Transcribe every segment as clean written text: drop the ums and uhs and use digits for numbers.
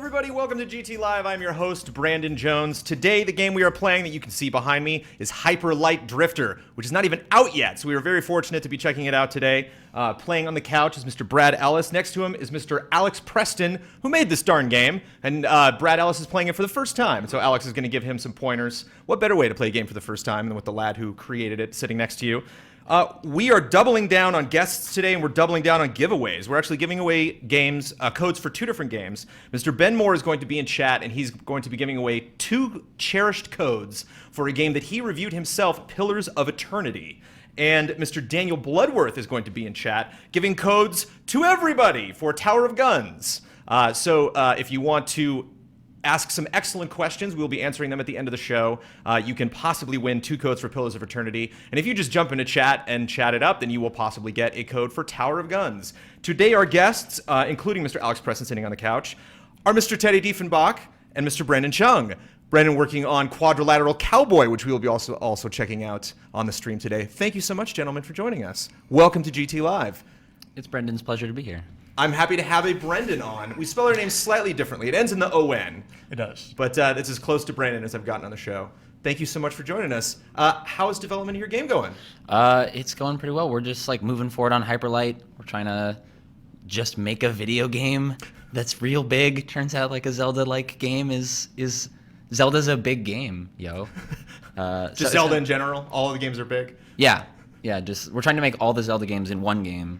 everybody, welcome to GT Live. I'm your host, Brandon Jones. Today, the game we are playing that you can see behind me is Hyper Light Drifter, which is not even out yet, so we were very fortunate to be checking it out today. Playing on the couch is Mr. Brad Ellis. Next to him is Mr. Alex Preston, who made this darn game, and Brad Ellis is playing it for the first time, so Alex is going to give him some pointers. What better way to play a game for the first time than with the lad who created it sitting next to you? We are doubling down on guests today, and we're doubling down on giveaways. We're actually giving away games, codes for two different games. Mr. Ben Moore is going to be in chat, and he's going to be giving away 2 cherished codes for a game that he reviewed himself, Pillars of Eternity. And Mr. Daniel Bloodworth is going to be in chat, giving codes to everybody for Tower of Guns. So if you want to ask some excellent questions, we'll be answering them at the end of the show. You can possibly win 2 codes for Pillars of Eternity. And if you just jump into chat and chat it up, then you will possibly get a code for Tower of Guns. Today, our guests, including Mr. Alex Preston sitting on the couch, are Mr. Teddy Diefenbach and Mr. Brendan Chung. Brendan working on Quadrilateral Cowboy, which we will be also checking out on the stream today. Thank you so much, gentlemen, for joining us. Welcome to GT Live. It's Brendan's pleasure to be here. I'm happy to have a Brendan on. We spell our name slightly differently. It ends in the O-N. It does. But it's as close to Brandon as I've gotten on the show. Thank you so much for joining us. How is development of your game going? It's going pretty well. We're just like moving forward on Hyperlight. We're trying to just make a video game that's real big. Turns out like a Zelda-like game is Zelda's a big game, yo. Just Zelda in general? All of the games are big? Yeah. Just we're trying to make all the Zelda games in one game.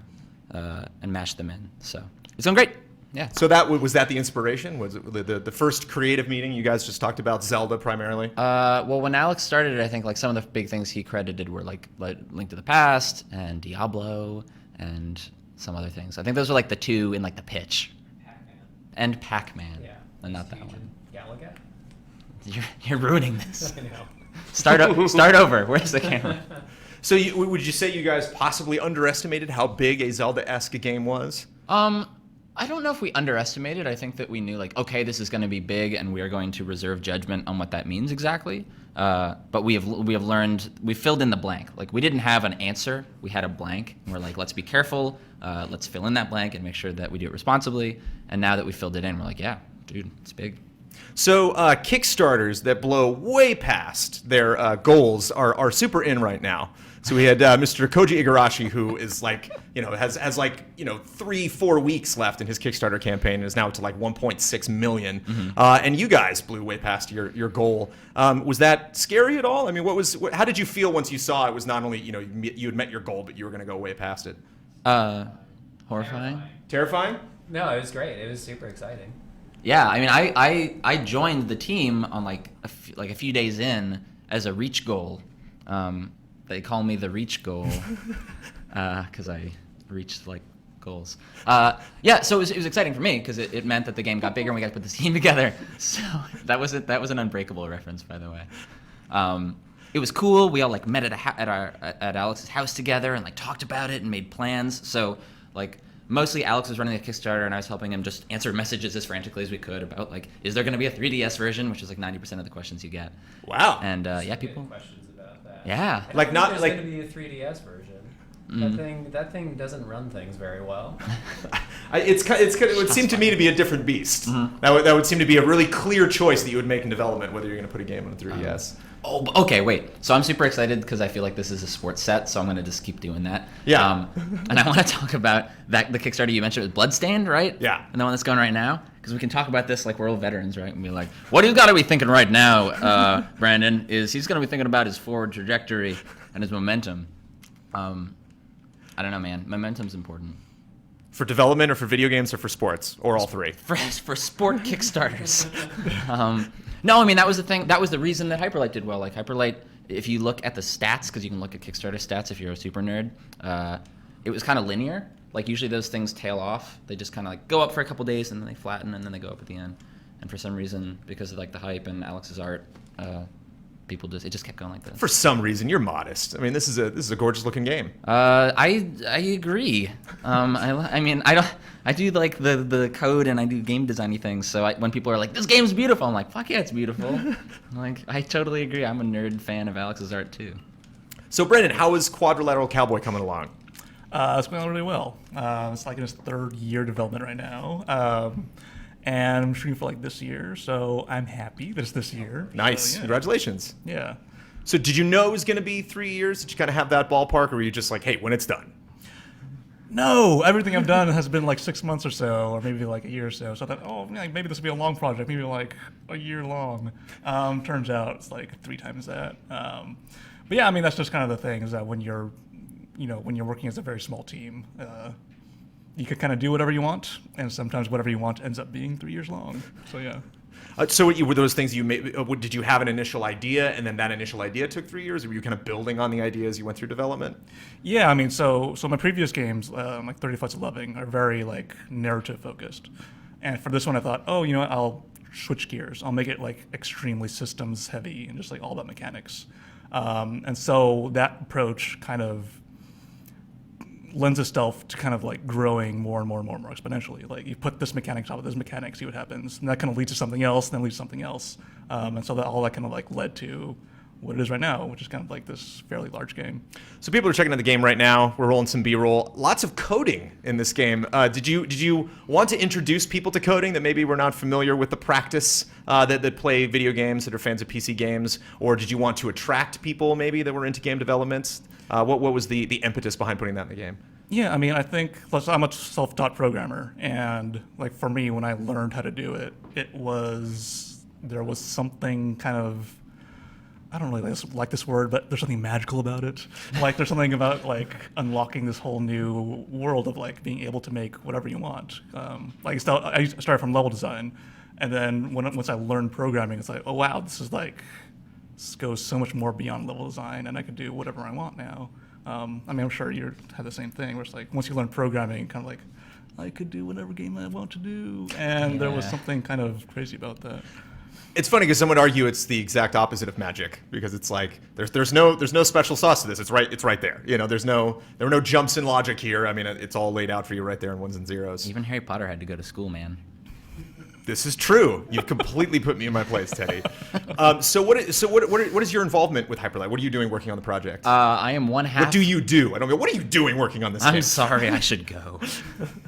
And mash them in. So it's going great. Yeah. So was that the inspiration? Was it the first creative meeting? You guys just talked about Zelda primarily? Well, when Alex started, I think like some of the big things he credited were like Link to the Past and Diablo and some other things. I think those were like the 2 in like the pitch. Pac-Man. And Pac-Man. Yeah. And not that one. Galaga? You're ruining this. I know. Start over. Where's the camera? So would you say you guys possibly underestimated how big a Zelda-esque game was? I don't know if we underestimated. I think that we knew like, okay, this is going to be big, and we are going to reserve judgment on what that means exactly. But we have learned, we filled in the blank. Like we didn't have an answer, we had a blank, and we're like, let's be careful. Let's fill in that blank and make sure that we do it responsibly. And now that we filled it in, we're like, yeah, dude, it's big. So Kickstarters that blow way past their goals are super in right now. So we had Mr. Koji Igarashi, who is like, has like 3-4 weeks left in his Kickstarter campaign, and is now to like 1.6 million. Mm-hmm. And you guys blew way past your goal. Was that scary at all? I mean, how did you feel once you saw it was not only you had met your goal, but you were going to go way past it? Horrifying. Terrifying? No, it was great. It was super exciting. Yeah, I mean, I joined the team on like a few days in as a reach goal. They call me the reach goal because I reached like goals. Yeah, so it was exciting for me because it meant that the game got bigger and we got to put this team together. So that was an Unbreakable reference, by the way. It was cool. We all like met at Alex's house together and like talked about it and made plans. So like. Mostly Alex was running the Kickstarter, and I was helping him just answer messages as frantically as we could about, like, is there going to be a 3DS version, which is like 90% of the questions you get. Wow. And, Some people... good questions about that. Yeah. I like, not there's like... going to be a 3DS version. Mm-hmm. That thing doesn't run things very well. It would seem to me to be a different beast. Mm-hmm. That would seem to be a really clear choice that you would make in development, whether you're going to put a game on a 3DS. Oh, okay, wait. So I'm super excited because I feel like this is a sports set, so I'm going to just keep doing that. Yeah. And I want to talk about the Kickstarter you mentioned with Bloodstained, right? Yeah. And the one that's going right now? Because we can talk about this like we're old veterans, right? And be like, what he's got to be thinking right now, Brandon, is he's going to be thinking about his forward trajectory and his momentum. I don't know, man. Momentum's important. For development or for video games or for sports? Or all three? For sport Kickstarters. No, I mean, that was the thing. That was the reason that Hyperlight did well. Like, Hyperlight, if you look at the stats, because you can look at Kickstarter stats if you're a super nerd, it was kind of linear. Like, usually those things tail off. They just kind of, like, go up for a couple days, and then they flatten, and then they go up at the end. And for some reason, because of, like, the hype and Alex's art, it just kept going like this. For some reason, you're modest. I mean, this is a gorgeous looking game. I agree. I do like the code and I do game designy things. So when people are like, "This game's beautiful," I'm like, "Fuck yeah, it's beautiful." I'm like, I totally agree. I'm a nerd fan of Alex's art too. So Brendan, how is Quadrilateral Cowboy coming along? It's going really well. It's like in its 3rd year development right now. and I'm shooting for like this year, so I'm happy that it's this year. Nice. So, yeah. Congratulations. Yeah. So did you know it was going to be 3 years? Did you kind of have that ballpark, or were you just like, hey, when it's done? No, everything I've done has been like 6 months or so, or maybe like a year or so. So I thought, oh, yeah, maybe this will be a long project, maybe like a year long. Turns out it's like 3 times that. But yeah, I mean, that's just kind of the thing, is that when you're working as a very small team, you could kind of do whatever you want, and sometimes whatever you want ends up being 3 years long. So yeah. So were those things you made? Did you have an initial idea, and then that initial idea took 3 years, or were you kind of building on the idea as you went through development? Yeah, I mean, so my previous games, like 30 Flights of Loving, are very like narrative focused, and for this one, I thought, oh, you know what, I'll switch gears. I'll make it like extremely systems heavy and just like all about mechanics, and so that approach kind of lends itself to kind of like growing more and more and more and more exponentially. Like you put this mechanic on top of this mechanic, see what happens, and that kind of leads to something else, and then leads to something else, and so that all that kind of like led to what it is right now, which is kind of like this fairly large game. So people are checking out the game right now. We're rolling some B-roll. Lots of coding in this game. Did you want to introduce people to coding that maybe were not familiar with the practice that play video games, that are fans of PC games, or did you want to attract people maybe that were into game development? What was the impetus behind putting that in the game? Yeah, I mean, I think I'm a self-taught programmer, and like for me, when I learned how to do it, there was something kind of, I don't really like this word, but there's something magical about it. Like there's something about like unlocking this whole new world of like being able to make whatever you want. I started from level design, and then once I learned programming, it's like, oh wow, this goes so much more beyond level design, and I can do whatever I want now. I mean, I'm sure you have the same thing, where it's like once you learn programming, kind of like, I could do whatever game I want to do, and there was something kind of crazy about that. It's funny because some would argue it's the exact opposite of magic, because it's like there's no special sauce to this. It's right there. You know, there were no jumps in logic here. I mean, it's all laid out for you right there in ones and zeros. Even Harry Potter had to go to school, man. This is true. You've completely put me in my place, Teddy. So what is your involvement with Hyperlight? What are you doing working on the project? I am one half. What do you do? I don't know. What are you doing working on this game? I'm sorry, I should go.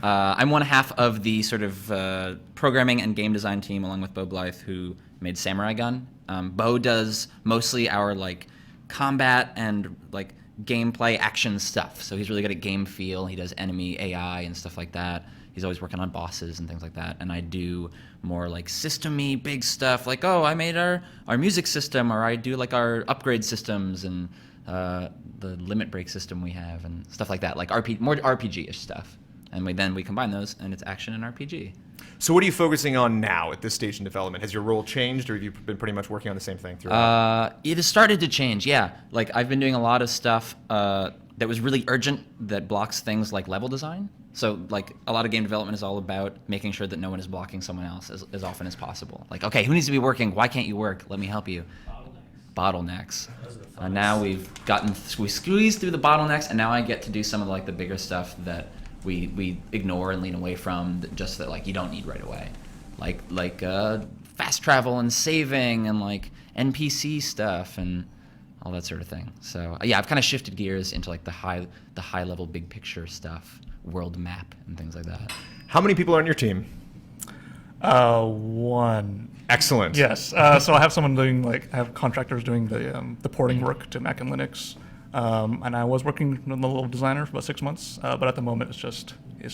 I'm one half of the sort of programming and game design team, along with Bo Blythe, who made Samurai Gun. Bo does mostly our like combat and like gameplay action stuff. So he's really good at game feel. He does enemy AI and stuff like that. He's always working on bosses and things like that. And I do more like system-y big stuff, like, oh, I made our music system, or I do like our upgrade systems and the limit break system we have and stuff like that, like more RPG-ish stuff. And then we combine those, and it's action and RPG. So what are you focusing on now at this stage in development? Has your role changed, or have you been pretty much working on the same thing throughout? It has started to change, yeah. Like I've been doing a lot of stuff that was really urgent that blocks things like level design. So like a lot of game development is all about making sure that no one is blocking someone else as often as possible. Like, okay, who needs to be working? Why can't you work? Let me help you. Bottlenecks. Now we squeezed through the bottlenecks, and now I get to do some of like the bigger stuff that we ignore and lean away from, just that like you don't need right away, like fast travel and saving and like NPC stuff and all that sort of thing. So yeah, I've kind of shifted gears into like the high level big picture stuff, world map and things like that. How many people are on your team? One. Excellent. Yes. So I have someone I have contractors doing the porting work to Mac and Linux. And I was working as a level designer for about 6 months, but at the moment it's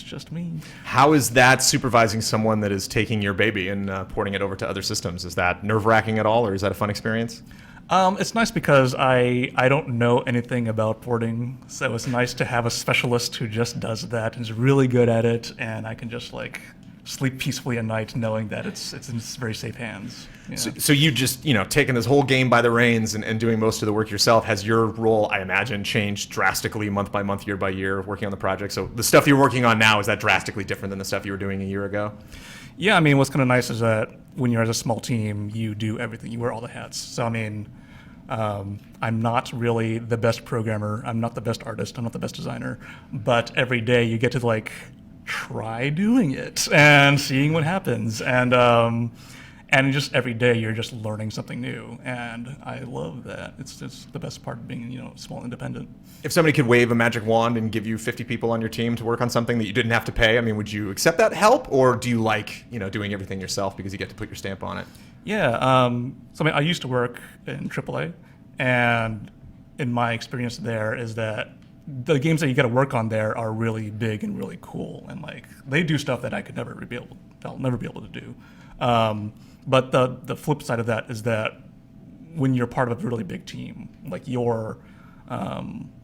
just me. How is that supervising someone that is taking your baby and porting it over to other systems? Is that nerve-wracking at all, or is that a fun experience? It's nice because I don't know anything about porting, so it's nice to have a specialist who just does that and is really good at it, and I can just like sleep peacefully at night knowing that it's in very safe hands. Yeah. So you just, taking this whole game by the reins and doing most of the work yourself. Has your role, I imagine, changed drastically month by month, year by year, working on the project? So the stuff you're working on now, is that drastically different than the stuff you were doing a year ago? Yeah, I mean, what's kind of nice is that when you're as a small team, you do everything. You wear all the hats. So, I mean, I'm not really the best programmer. I'm not the best artist. I'm not the best designer. But every day you get to, try doing it and seeing what happens. And And just every day you're just learning something new, and I love that. It's just the best part of being, small and independent. If somebody could wave a magic wand and give you 50 people on your team to work on something that you didn't have to pay, I mean, would you accept that help, or do you like, doing everything yourself because you get to put your stamp on it? Yeah. So I mean, I used to work in AAA, and in my experience there is that the games that you got to work on there are really big and really cool, and like they do stuff that I'll never be able to do. But the flip side of that is that when you're part of a really big team, like the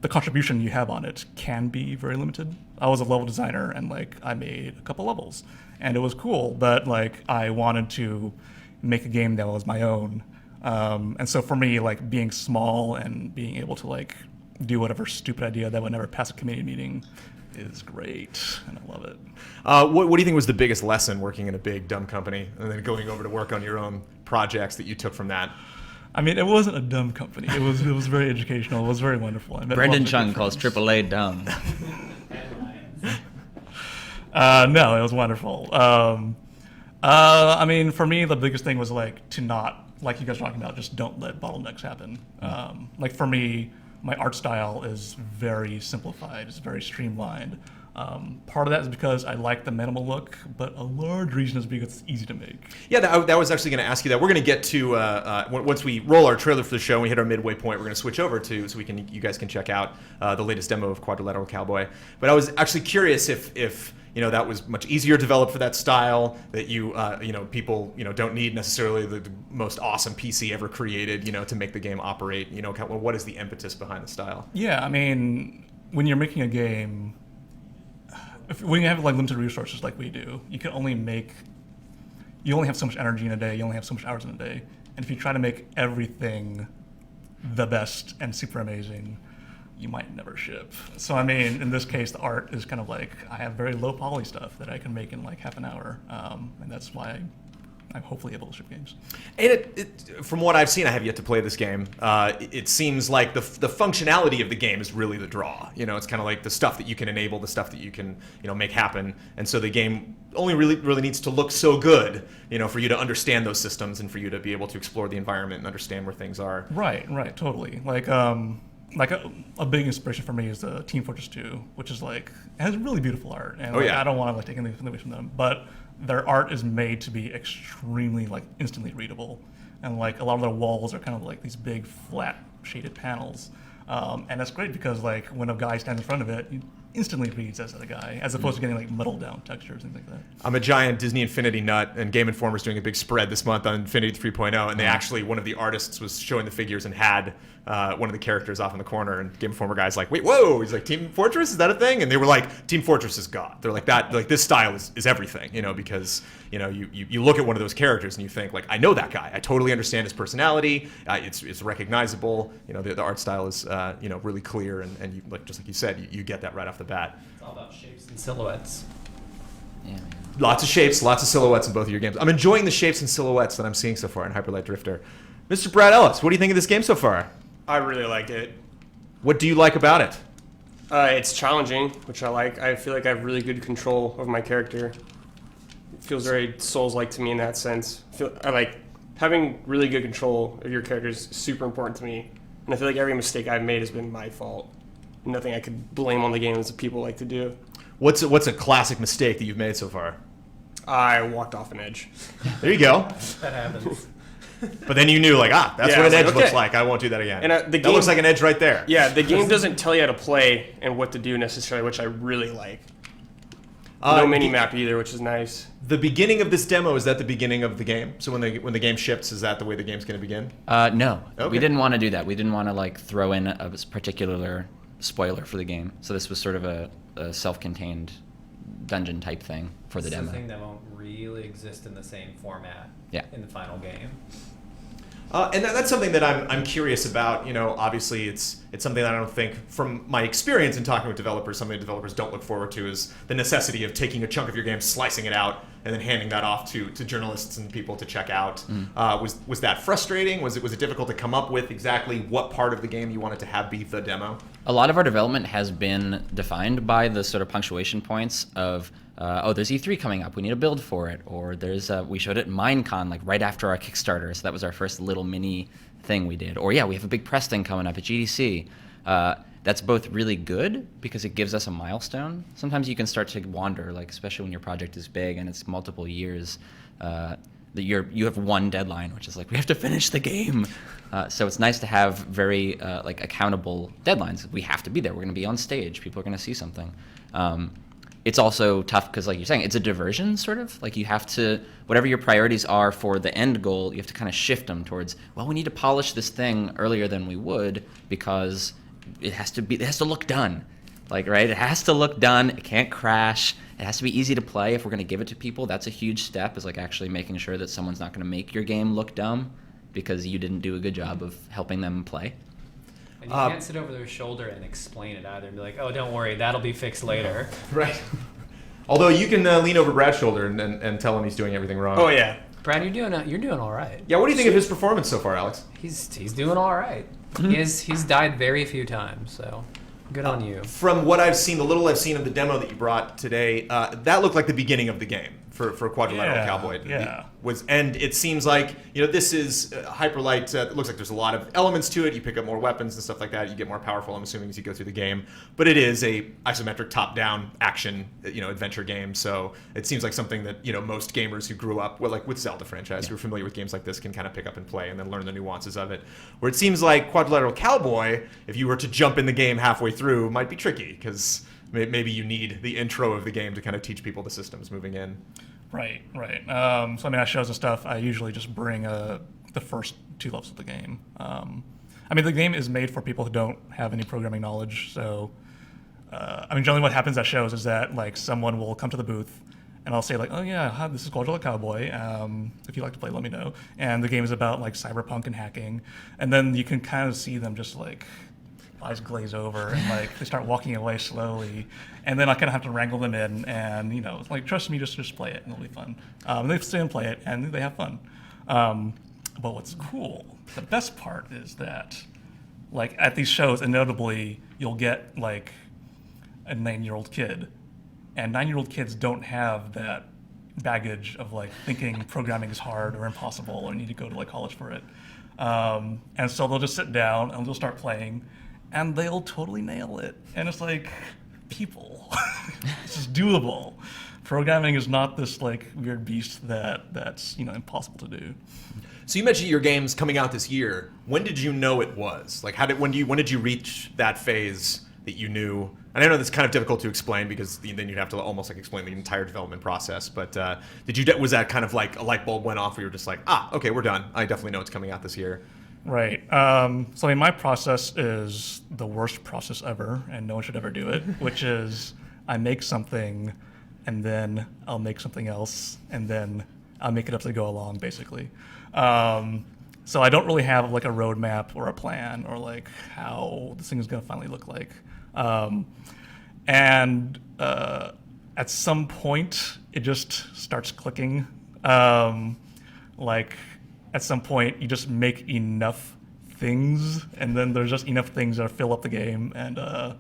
contribution you have on it can be very limited. I was a level designer, and like I made a couple levels, and it was cool, but like I wanted to make a game that was my own. And so for me, like being small and being able to like do whatever stupid idea that would never pass a committee meeting is great, and I love it. What do you think was the biggest lesson working in a big, dumb company and then going over to work on your own projects that you took from that? I mean, it wasn't a dumb company. It was very educational. It was very wonderful. I met Brendan lots of Chung good calls friends. AAA dumb. No, it was wonderful. I mean, for me, the biggest thing was like to not, like you guys were talking about, just don't let bottlenecks happen. Like for me, my art style is very simplified. It's very streamlined. Part of that is because I like the minimal look, but a large reason is because it's easy to make. Yeah, that was actually going to ask you that. We're going to get to once we roll our trailer for the show and we hit our midway point. We're going to switch over to so you guys can check out the latest demo of Quadrilateral Cowboy. But I was actually curious if that was much easier to develop for that style, that people don't need necessarily the most awesome PC ever created to make the game operate. What is the impetus behind the style? Yeah, I mean, when you're making a game, when you have like limited resources like we do, you only have so much energy in a day, you only have so much hours in a day. And if you try to make everything the best and super amazing, you might never ship. So I mean, in this case, the art is kind of like, I have very low poly stuff that I can make in like half an hour. And that's why I'm hopefully able to ship games. And from what I've seen, I have yet to play this game. It seems like the functionality of the game is really the draw. It's kind of like the stuff that you can enable, the stuff that you can make happen. And so the game only really needs to look so good, for you to understand those systems and for you to be able to explore the environment and understand where things are. Right, totally. Like a big inspiration for me is Team Fortress 2, which is like, it has really beautiful art. And I don't want to like take anything away from them, but their art is made to be extremely like instantly readable, and like a lot of their walls are kind of like these big flat shaded panels, and that's great because like when a guy stands in front of it, he instantly reads as a guy, as opposed to getting like muddled down textures and things like that. I'm a giant Disney Infinity nut, and Game Informer's doing a big spread this month on Infinity 3.0, and they actually, one of the artists was showing the figures and had one of the characters off in the corner, and Game Informer guy's like, wait, whoa, he's like, Team Fortress, is that a thing? And they were like, Team Fortress is God. They're like, that, like this style is everything, because you look at one of those characters and you think like, I know that guy, I totally understand his personality, it's recognizable, the art style is really clear, and you, like just like you said, you get that right off the bat. It's all about shapes and silhouettes. Yeah, man. Lots of shapes, lots of silhouettes in both of your games. I'm enjoying the shapes and silhouettes that I'm seeing so far in Hyper Light Drifter. Mr. Brad Ellis, what do you think of this game so far? I really liked it. What do you like about it? It's challenging, which I like. I feel like I have really good control of my character. It feels very Souls-like to me in that sense. I like having really good control of your character is super important to me, and I feel like every mistake I've made has been my fault. Nothing I could blame on the game as people like to do. What's a classic mistake that you've made so far? I walked off an edge. There you go. That happens. But then you knew, like, that's Yeah, what I an was edge like, looks okay. like. I won't do that again. And the that game looks like an edge right there. Yeah, the game doesn't tell you how to play and what to do necessarily, which I really like. No mini-map either, which is nice. The beginning of this demo, is that the beginning of the game? So when the game ships, is that the way the game's going to begin? No, Okay. we didn't want to do that. We didn't want to like throw in a particular spoiler for the game. So this was sort of a self-contained dungeon type thing for the It's demo. a thing that won't really exist in the same format in the final game. And that's something that I'm curious about. Obviously it's something that I don't think, from my experience in talking with developers, something developers don't look forward to is the necessity of taking a chunk of your game, slicing it out, and then handing that off to journalists and people to check out. Was that frustrating? Was it difficult to come up with exactly what part of the game you wanted to have be the demo? A lot of our development has been defined by the sort of punctuation points of oh, there's E3 coming up, we need a build for it, or there's we showed it at Minecon like right after our Kickstarter, so that was our first little mini thing we did. Or yeah, we have a big press thing coming up at GDC. That's both really good because it gives us a milestone. Sometimes you can start to wander, like especially when your project is big and it's multiple years. That you have one deadline, which is like we have to finish the game. So it's nice to have very like accountable deadlines. We have to be there. We're going to be on stage. People are going to see something. It's also tough because, like you're saying, it's a diversion sort of. Like you have to, whatever your priorities are for the end goal, you have to kind of shift them towards, well, we need to polish this thing earlier than we would because it has to look done. Like, right? It has to look done. It can't crash. It has to be easy to play. If we're going to give it to people, that's a huge step, is like actually making sure that someone's not going to make your game look dumb because you didn't do a good job of helping them play. And you can't sit over their shoulder and explain it either and be like, oh, don't worry, that'll be fixed later. Right. Although you can lean over Brad's shoulder and tell him he's doing everything wrong. Oh yeah. Brad, you're doing all right. Yeah, what do you think of his performance so far, Alex? He's doing all right. He's died very few times, so good on you. From what I've seen, the little I've seen of the demo that you brought today, that looked like the beginning of the game for Quadrilateral Cowboy. Yeah. And it seems like, this is Hyperlight. It looks like there's a lot of elements to it. You pick up more weapons and stuff like that. You get more powerful, I'm assuming, as you go through the game. But it is a isometric top-down action, adventure game. So it seems like something that, most gamers who grew up with Zelda franchise, who are familiar with games like this, can kind of pick up and play and then learn the nuances of it. Where it seems like Quadrilateral Cowboy, if you were to jump in the game halfway through, might be tricky because maybe you need the intro of the game to kind of teach people the systems moving in. Right. So at shows and stuff, I usually just bring the first 2 levels of the game. The game is made for people who don't have any programming knowledge. So, generally what happens at shows is that like someone will come to the booth, and I'll say like, oh yeah, hi, this is Quadrilateral Cowboy. If you'd like to play, let me know. And the game is about like cyberpunk and hacking, and then you can kind of see them just like eyes glaze over and like they start walking away slowly, and then I kind of have to wrangle them in and like, trust me, just play it and it'll be fun. And they sit and play it and they have fun. But what's cool, the best part is that like at these shows, inevitably you'll get like a 9-year-old kid, and 9-year-old kids don't have that baggage of like thinking programming is hard or impossible or need to go to like college for it. And so they'll just sit down and they'll start playing, and they'll totally nail it. And it's like, people, this is doable. Programming is not this like weird beast that's impossible to do. So you mentioned your game's coming out this year. When did you know it was? Like, when did you reach that phase that you knew? And I know that's kind of difficult to explain because then you'd have to almost like explain the entire development process. But was that kind of like a light bulb went off where you were just like, okay, we're done. I definitely know it's coming out this year. Right. So my process is the worst process ever, and no one should ever do it, which is I make something, and then I'll make something else, and then I'll make it up as I go along, basically. So I don't really have like a roadmap or a plan or like how this thing is going to finally look like. At some point, it just starts clicking. At some point, you just make enough things, and then there's just enough things that fill up the game, and it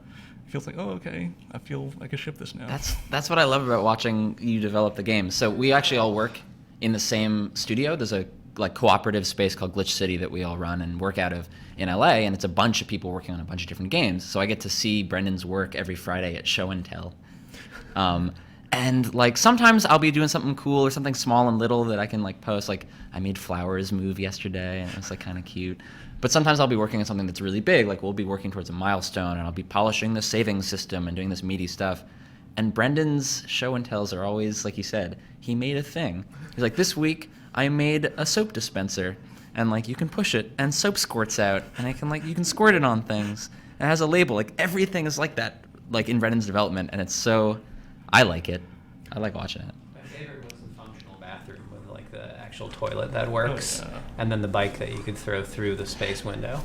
feels like, oh, okay, I feel I can ship this now. That's what I love about watching you develop the game. So we actually all work in the same studio. There's a like cooperative space called Glitch City that we all run and work out of in LA, and it's a bunch of people working on a bunch of different games. So I get to see Brendan's work every Friday at Show and Tell. And like sometimes I'll be doing something cool or something small and little that I can like post. Like I made Flowers move yesterday, and it was like kind of cute. But sometimes I'll be working on something that's really big. Like we'll be working towards a milestone, and I'll be polishing the saving system and doing this meaty stuff. And Brendan's show and tells are always, like you said, he made a thing. He's like, this week I made a soap dispenser, and like you can push it and soap squirts out, and you can squirt it on things. It has a label. Like everything is like that, like in Brendan's development, and it's so. I like it. I like watching it. My favorite was the functional bathroom with like the actual toilet that works, and then the bike that you could throw through the space window.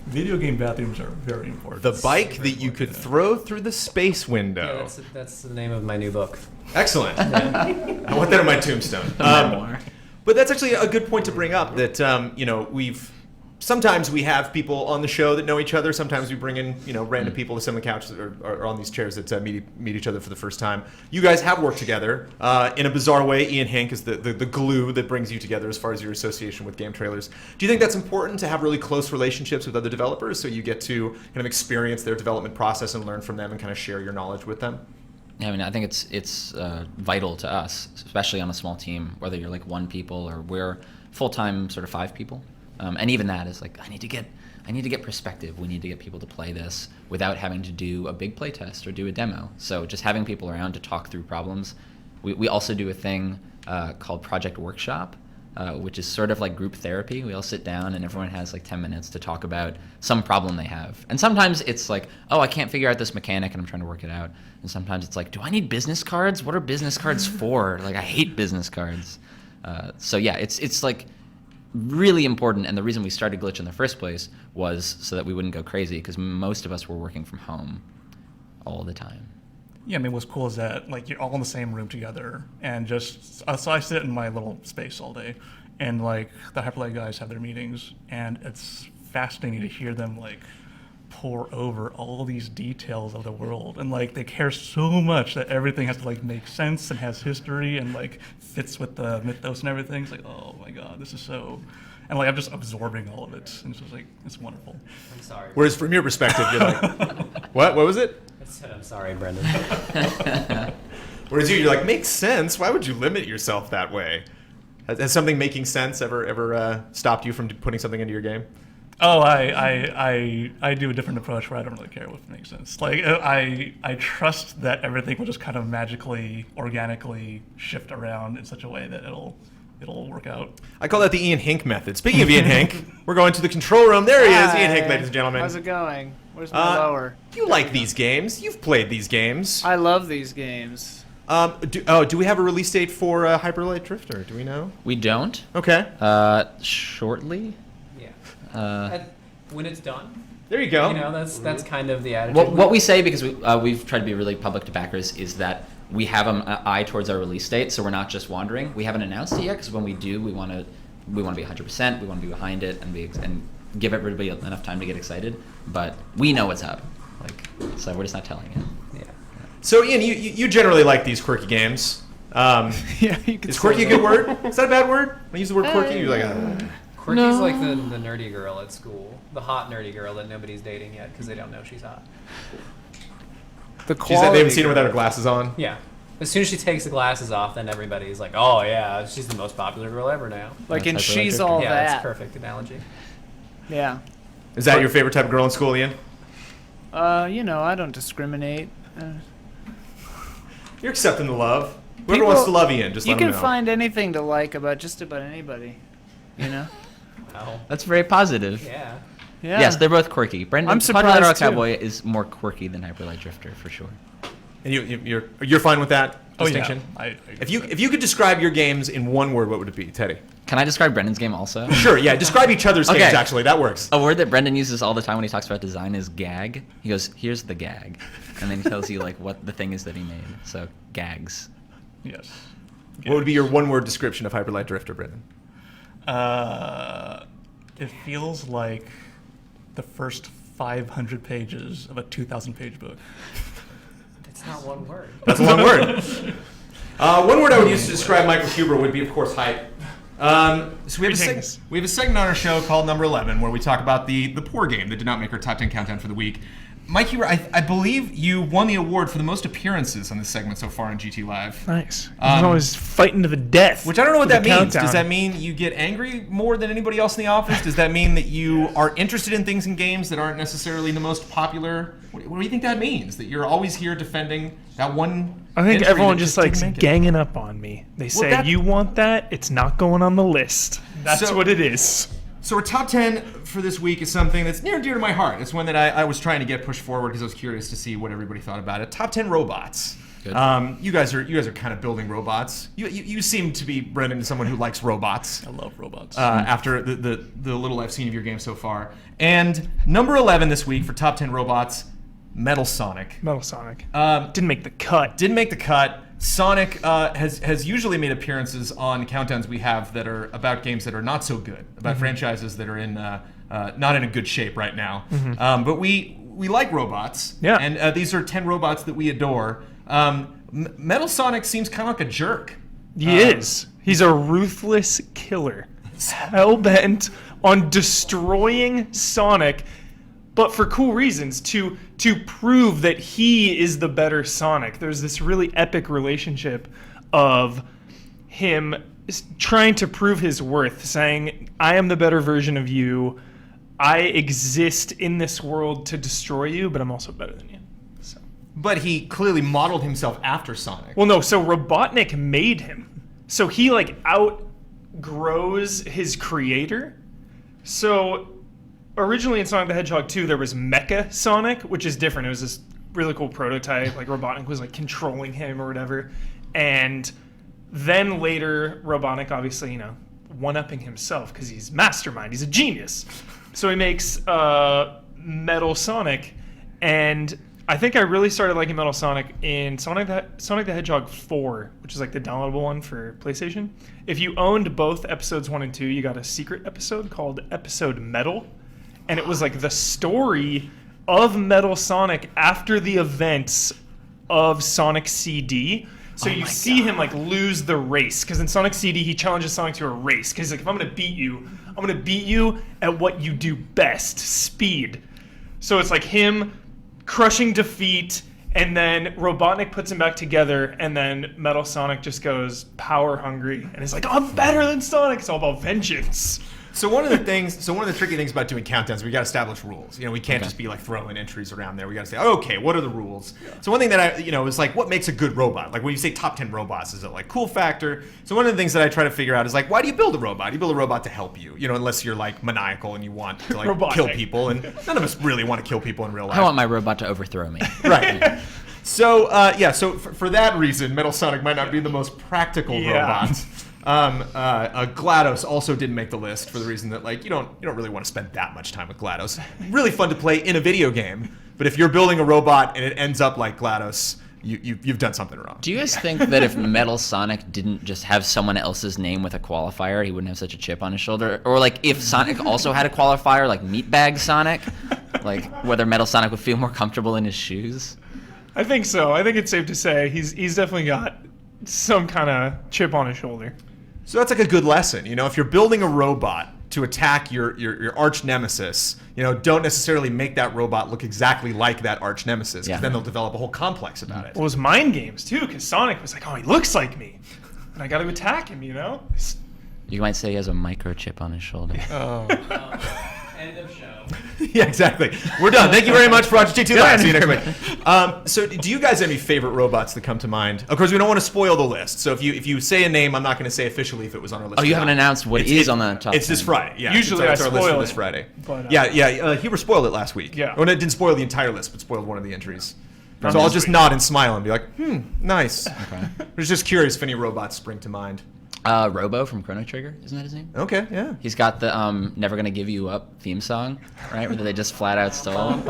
Video game bathrooms are very important. The bike that you could throw through the space window. Yeah, that's the name of my new book. Excellent. I want that on my tombstone. But that's actually a good point to bring up. That we've sometimes we have people on the show that know each other. Sometimes we bring in, random people to sit on the couch or on these chairs that meet each other for the first time. You guys have worked together in a bizarre way. Ian Hink is the glue that brings you together as far as your association with GameTrailers. Do you think that's important to have really close relationships with other developers so you get to kind of experience their development process and learn from them and kind of share your knowledge with them? Yeah, I mean, I think it's vital to us, especially on a small team, whether you're like 1 people or we're full-time sort of 5 people. And even that is like, I need to get perspective. We need to get people to play this without having to do a big play test or do a demo. So just having people around to talk through problems. We also do a thing called Project Workshop, which is sort of like group therapy. We all sit down and everyone has like 10 minutes to talk about some problem they have. And sometimes it's like, oh, I can't figure out this mechanic and I'm trying to work it out. And sometimes it's like, do I need business cards? What are business cards for? Like, I hate business cards. So yeah, it's like really important, and the reason we started Glitch in the first place was so that we wouldn't go crazy, because most of us were working from home all the time. Yeah, I mean, what's cool is that like you're all in the same room together, and just so I sit in my little space all day, and like the Hyperlight guys have their meetings, and it's fascinating to hear them like pour over all these details of the world, and like they care so much that everything has to like make sense and has history and like fits with the mythos and everything. It's like, oh my god, this is so, and like I'm just absorbing all of it, and it's just like, it's wonderful. I'm sorry. Whereas from your perspective, you're like, what was it? I said I'm sorry, Brendan. Whereas you're like, makes sense. Why would you limit yourself that way? Has something making sense ever stopped you from putting something into your game? Oh, I do a different approach where I don't really care what makes sense. Like I trust that everything will just kind of magically, organically shift around in such a way that it'll work out. I call that the Ian Hink method. Speaking of Ian Hink, we're going to the control room. There he is, Ian Hink, ladies and gentlemen. How's it going? Where's my lower? You like these games. You've played these games. I love these games. Do we have a release date for Hyperlight Drifter? Do we know? We don't. Okay. Shortly. Yeah. When it's done. There you go. That's kind of the attitude. What we say, because we've tried to be really public to backers, is that we have an eye towards our release date, so we're not just wandering. We haven't announced it yet, because when we do, we want to be 100%. We want to be behind it and give everybody enough time to get excited. But we know what's up, so we're just not telling you. Yeah. So Ian, you generally like these quirky games. Yeah, you could Is say quirky a that. good word? Is that a bad word? When I use the word quirky, you're like, Quirky's like the nerdy girl at school, the hot nerdy girl that nobody's dating yet because they don't know she's hot. The She quality. said they haven't seen her without her glasses on. Yeah. As soon as she takes the glasses off, then everybody's like, "Oh yeah, she's the most popular girl ever now." Like, and That's she's like all yeah, that. that's a perfect analogy. Yeah. Is that your favorite type of girl in school, Ian? I don't discriminate. You're accepting the love. Whoever People- wants to love Ian, just You let him can know. find anything to like about just about anybody. You know? Oh. That's very positive. Yeah. Yeah. Yes, they're both quirky. Brendan, I'm surprised, Quadrilateral too. Cowboy is more quirky than Hyperlight Drifter, for sure. And you're fine with that distinction? Oh, yeah. If you could describe your games in one word, what would it be, Teddy? Can I describe Brendan's game also? Sure, yeah. Describe each other's Okay. games, actually. That works. A word that Brendan uses all the time when he talks about design is gag. He goes, here's the gag. And then he tells you like what the thing is that he made. So, gags. Yes. What would be your one-word description of Hyperlight Drifter, Brendan? It feels like the first 500 pages of a 2,000-page book. It's not one word. That's a long word. One word I would use to describe Michael Huber would be, of course, hype. So we have a segment on our show called Number 11 where we talk about the poor game that did not make our top 10 countdown for the week. Mike Huber, I believe you won the award for the most appearances on this segment so far on GT Live. Nice. I'm always fighting to the death. Which I don't know what for that the means. countdown. Does that mean you get angry more than anybody else in the office? Does that mean that you are interested in things in games that aren't necessarily the most popular? What do you think that means? That you're always here defending that one? I think entry everyone that just didn't likes make it? ganging up on me. They say, that- you want that? It's not going on the list. That's So- what it is. So our top 10 for this week is something that's near and dear to my heart. It's one that I was trying to get pushed forward because I was curious to see what everybody thought about it. Top 10 robots. Good. You guys are kind of building robots. You seem to be, Brendan, someone who likes robots. I love robots. After the little I've seen of your game so far. And number 11 this week for top 10 robots, Metal Sonic. Metal Sonic. Um, Didn't make the cut. Didn't make the cut. Sonic has usually made appearances on countdowns we have that are about games that are not so good, about franchises that are in not in a good shape right now. But we like robots. Yeah. And these are 10 robots that we adore. Metal Sonic seems kind of like a jerk. He is. He's a ruthless killer. Hell-bent on destroying Sonic, but for cool reasons, to prove that he is the better Sonic. There's this really epic relationship of him trying to prove his worth, saying, I am the better version of you. I exist in this world to destroy you, but I'm also better than you. So. But he clearly modeled himself after Sonic. Well, no, so Robotnik made him. So he, like, outgrows his creator. So originally in Sonic the Hedgehog 2, there was Mecha Sonic, which is different. It was this really cool prototype. Like, Robotnik was, like, controlling him or whatever. And then later, Robotnik, obviously, you know, one-upping himself because he's mastermind. He's a genius. So he makes Metal Sonic. And I think I really started liking Metal Sonic in Sonic the Hedgehog 4, which is like the downloadable one for PlayStation. If you owned both episodes 1 and 2, you got a secret episode called Episode Metal. And it was like the story of Metal Sonic after the events of Sonic CD. So you see him like lose the race. Because in Sonic CD, he challenges Sonic to a race. Because he's like, if I'm going to beat you, I'm going to beat you at what you do best, speed. So it's like him crushing defeat, and then Robotnik puts him back together, and then Metal Sonic just goes power hungry, and he's like, I'm better than Sonic. It's all about vengeance. So one of the tricky things about doing countdowns, we got to establish rules. You know, we can't just be like throwing entries around there. We got to say, okay, what are the rules? So one thing that is like, what makes a good robot? Like when you say top 10 robots, is it like cool factor? So one of the things that I try to figure out is like, why do you build a robot? You build a robot to help you, you know, unless you're like maniacal and you want to like kill people, and none of us really want to kill people in real life. I want my robot to overthrow me. Right. So so for that reason, Metal Sonic might not be the most practical robot. GLaDOS also didn't make the list for the reason that like you don't really want to spend that much time with GLaDOS. Really fun to play in a video game, but if you're building a robot and it ends up like GLaDOS, you've done something wrong. Do you guys think that if Metal Sonic didn't just have someone else's name with a qualifier, he wouldn't have such a chip on his shoulder? Or like if Sonic also had a qualifier, like Meatbag Sonic, like whether Metal Sonic would feel more comfortable in his shoes? I think so. I think it's safe to say he's definitely got some kind of chip on his shoulder. So that's like a good lesson, you know, if you're building a robot to attack your arch nemesis, you know, don't necessarily make that robot look exactly like that arch nemesis, because then they'll develop a whole complex about it. Well, it was mind games too, because Sonic was like, oh, he looks like me, and I got to attack him, you know? You might say he has a microchip on his shoulder. End of show. Yeah, exactly. We're done. Thank you very much for watching T2 Live. See you next week. So do you guys have any favorite robots that come to mind? Of course, we don't want to spoil the list. So if you say a name, I'm not going to say officially if it was on our list. Oh, you haven't announced what is on the top It's 10. this Friday. Yeah. Usually it's I our list for spoil this it, Friday. but, Huber spoiled it last week. Yeah. Well, it didn't spoil the entire list, but spoiled one of the entries. From So I'll this just week. nod and smile and be like, nice. Okay. I was just curious if any robots spring to mind. Robo from Chrono Trigger, isn't that his name? Okay, yeah. He's got the Never Gonna Give You Up theme song, right? Where they just flat out stole.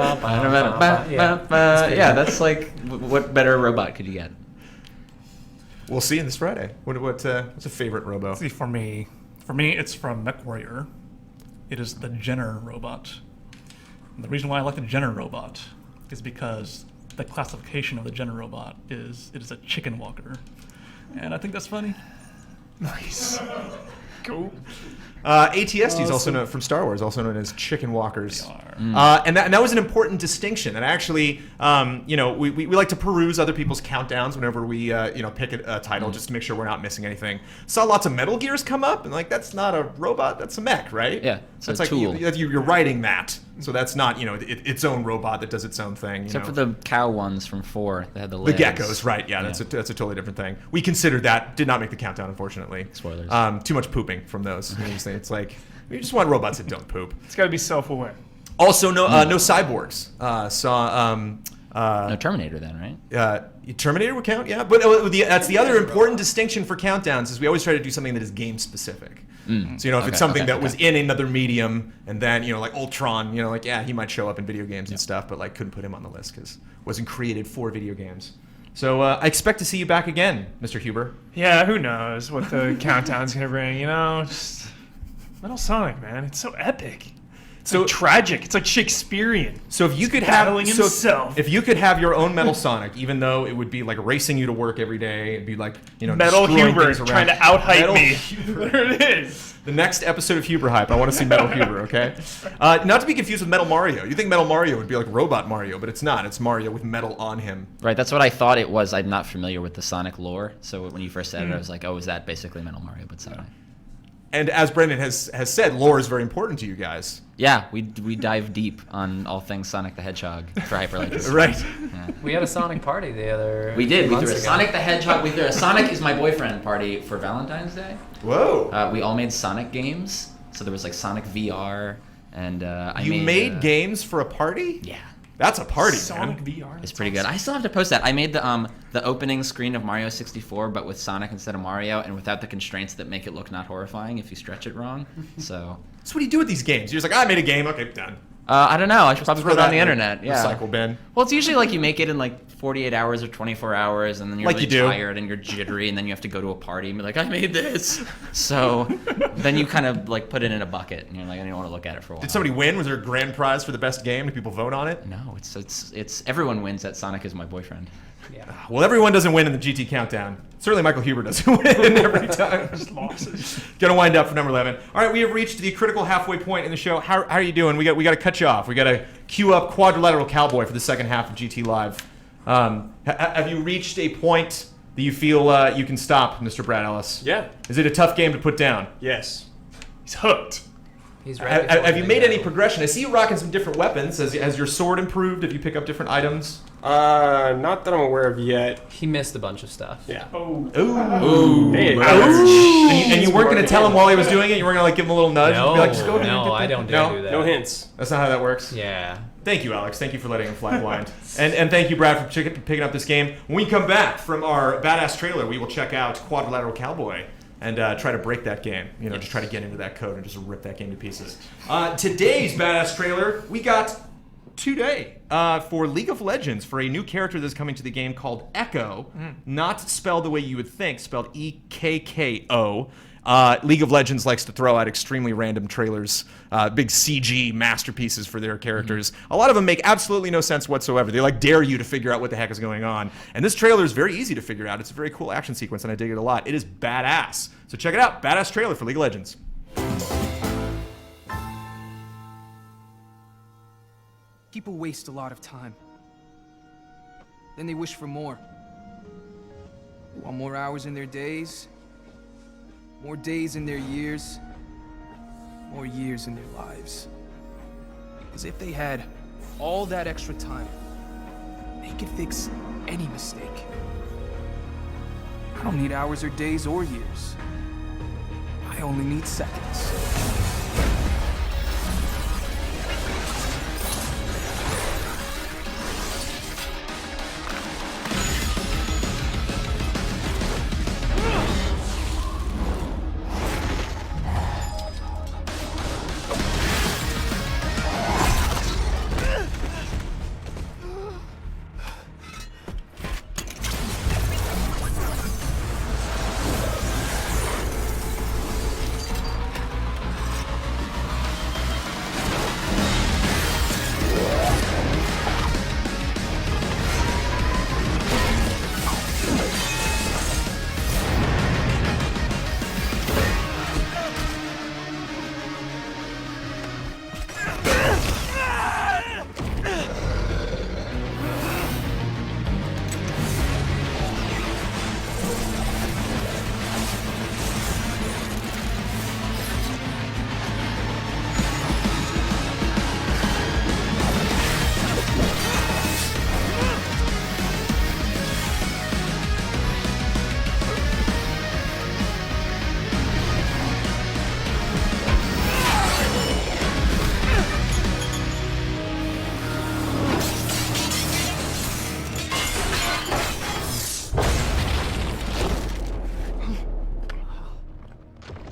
Yeah, that's like, what better robot could you get? We'll see this Friday. What's a favorite robo? See, for me, it's from MechWarrior. It is the Jenner robot. And the reason why I like the Jenner robot is because the classification of the Jenner robot is it is a chicken walker. And I think that's funny. Nice. Cool. ATST is also known from Star Wars, also known as chicken walkers. They are. And that was an important distinction. And actually, we like to peruse other people's countdowns whenever we pick a title just to make sure we're not missing anything. Saw lots of Metal Gears come up, and like that's not a robot, that's a mech, right? Yeah, it's that's a like tool. You're writing that, so that's not its own robot that does its own thing. Except for the cow ones from 4 that had the the legs. geckos, right? Yeah, that's a totally different thing. We considered that, did not make the countdown, unfortunately. Spoilers. Too much pooping from those. It's like we just want robots that don't poop. It's got to be self-aware. Also, no cyborgs. No Terminator then, right? Terminator would count, yeah. But that's the other important distinction for countdowns is we always try to do something that is game specific. So if it's something that was in another medium, and then like Ultron, he might show up in video games and stuff, but like couldn't put him on the list because wasn't created for video games. So I expect to see you back again, Mr. Huber. Yeah, who knows what the countdown's gonna bring? Just Metal Sonic, man. It's so epic. So like tragic. It's like Shakespearean. So if you could battling have himself. if you could have your own Metal Sonic, even though it would be like racing you to work every day, it'd be like Metal destroying Huber things around. trying to out-hype Metal me. Huber. There it is. The next episode of Huber Hype, I want to see Metal Huber. Okay, not to be confused with Metal Mario. You think Metal Mario would be like Robot Mario, but it's not. It's Mario with metal on him. Right, that's what I thought it was. I'm not familiar with the Sonic lore, so when you first said it, I was like, oh, is that basically Metal Mario, but Sonic? And as Brendan has said, lore is very important to you guys. Yeah, we dive deep on all things Sonic the Hedgehog for Hyper Legends. Right. Yeah. We had a Sonic party the other. We did. We months threw a ago. Sonic the Hedgehog. We threw a Sonic is my boyfriend party for Valentine's Day. Whoa. We all made Sonic games. So there was like Sonic VR, and You made games for a party? Yeah. That's a party, Sonic man. VR. It's pretty good. I still have to post that. I made the opening screen of Mario 64, but with Sonic instead of Mario, and without the constraints that make it look not horrifying if you stretch it wrong. So So what do you do with these games? You're just like, I made a game. Okay, done. I don't know. I should probably Throw put it on that the in internet. Yeah. Recycle bin. Well, it's usually like you make it in like 48 hours or 24 hours, and then you're Like really you do. tired and you're jittery, and then you have to go to a party and be like, I made this. So then you kind of like put it in a bucket, and you're like, I don't want to look at it for a while. Did somebody win? Was there a grand prize for the best game? Did people vote on it? No, it's everyone wins at Sonic is my boyfriend. Yeah. Well, everyone doesn't win in the GT Countdown. Certainly Michael Huber doesn't win every time. Just losses. Gonna wind up for number 11. All right, we have reached the critical halfway point in the show. How are you doing? We got to cut you off. We got to queue up Quadrilateral Cowboy for the second half of GT Live. Have you reached a point that you feel you can stop, Mr. Brad Ellis? Yeah. Is it a tough game to put down? Yes. He's hooked. He's ready. Have you made any progression? I see you rocking some different weapons. Has your sword improved? Have you picked up different items? Not that I'm aware of yet. He missed a bunch of stuff. Yeah. Oh. Ooh. Hey, And you weren't going to tell him while he was doing it? You weren't going to like give him a little nudge? No, and be like, just go ahead and no, get I that? don't dare do that. No hints. That's not how that works. Yeah. Thank you, Alex. Thank you for letting him fly blind. And thank you, Brad, for picking up this game. When we come back from our badass trailer, we will check out Quadrilateral Cowboy and try to break that game. You know, just try to get into that code and just rip that game to pieces. Today's badass trailer, we got today for League of Legends for a new character that's coming to the game called Echo, not spelled the way you would think, spelled E-K-K-O. League of Legends likes to throw out extremely random trailers, big CG masterpieces for their characters. A lot of them make absolutely no sense whatsoever. They like dare you to figure out what the heck is going on. And this trailer is very easy to figure out. It's a very cool action sequence, and I dig it a lot. It is badass. So check it out. Badass trailer for League of Legends. People waste a lot of time. Then they wish for more. They want more hours in their days, more days in their years, more years in their lives. Because if they had all that extra time, they could fix any mistake. I don't need hours or days or years. I only need seconds.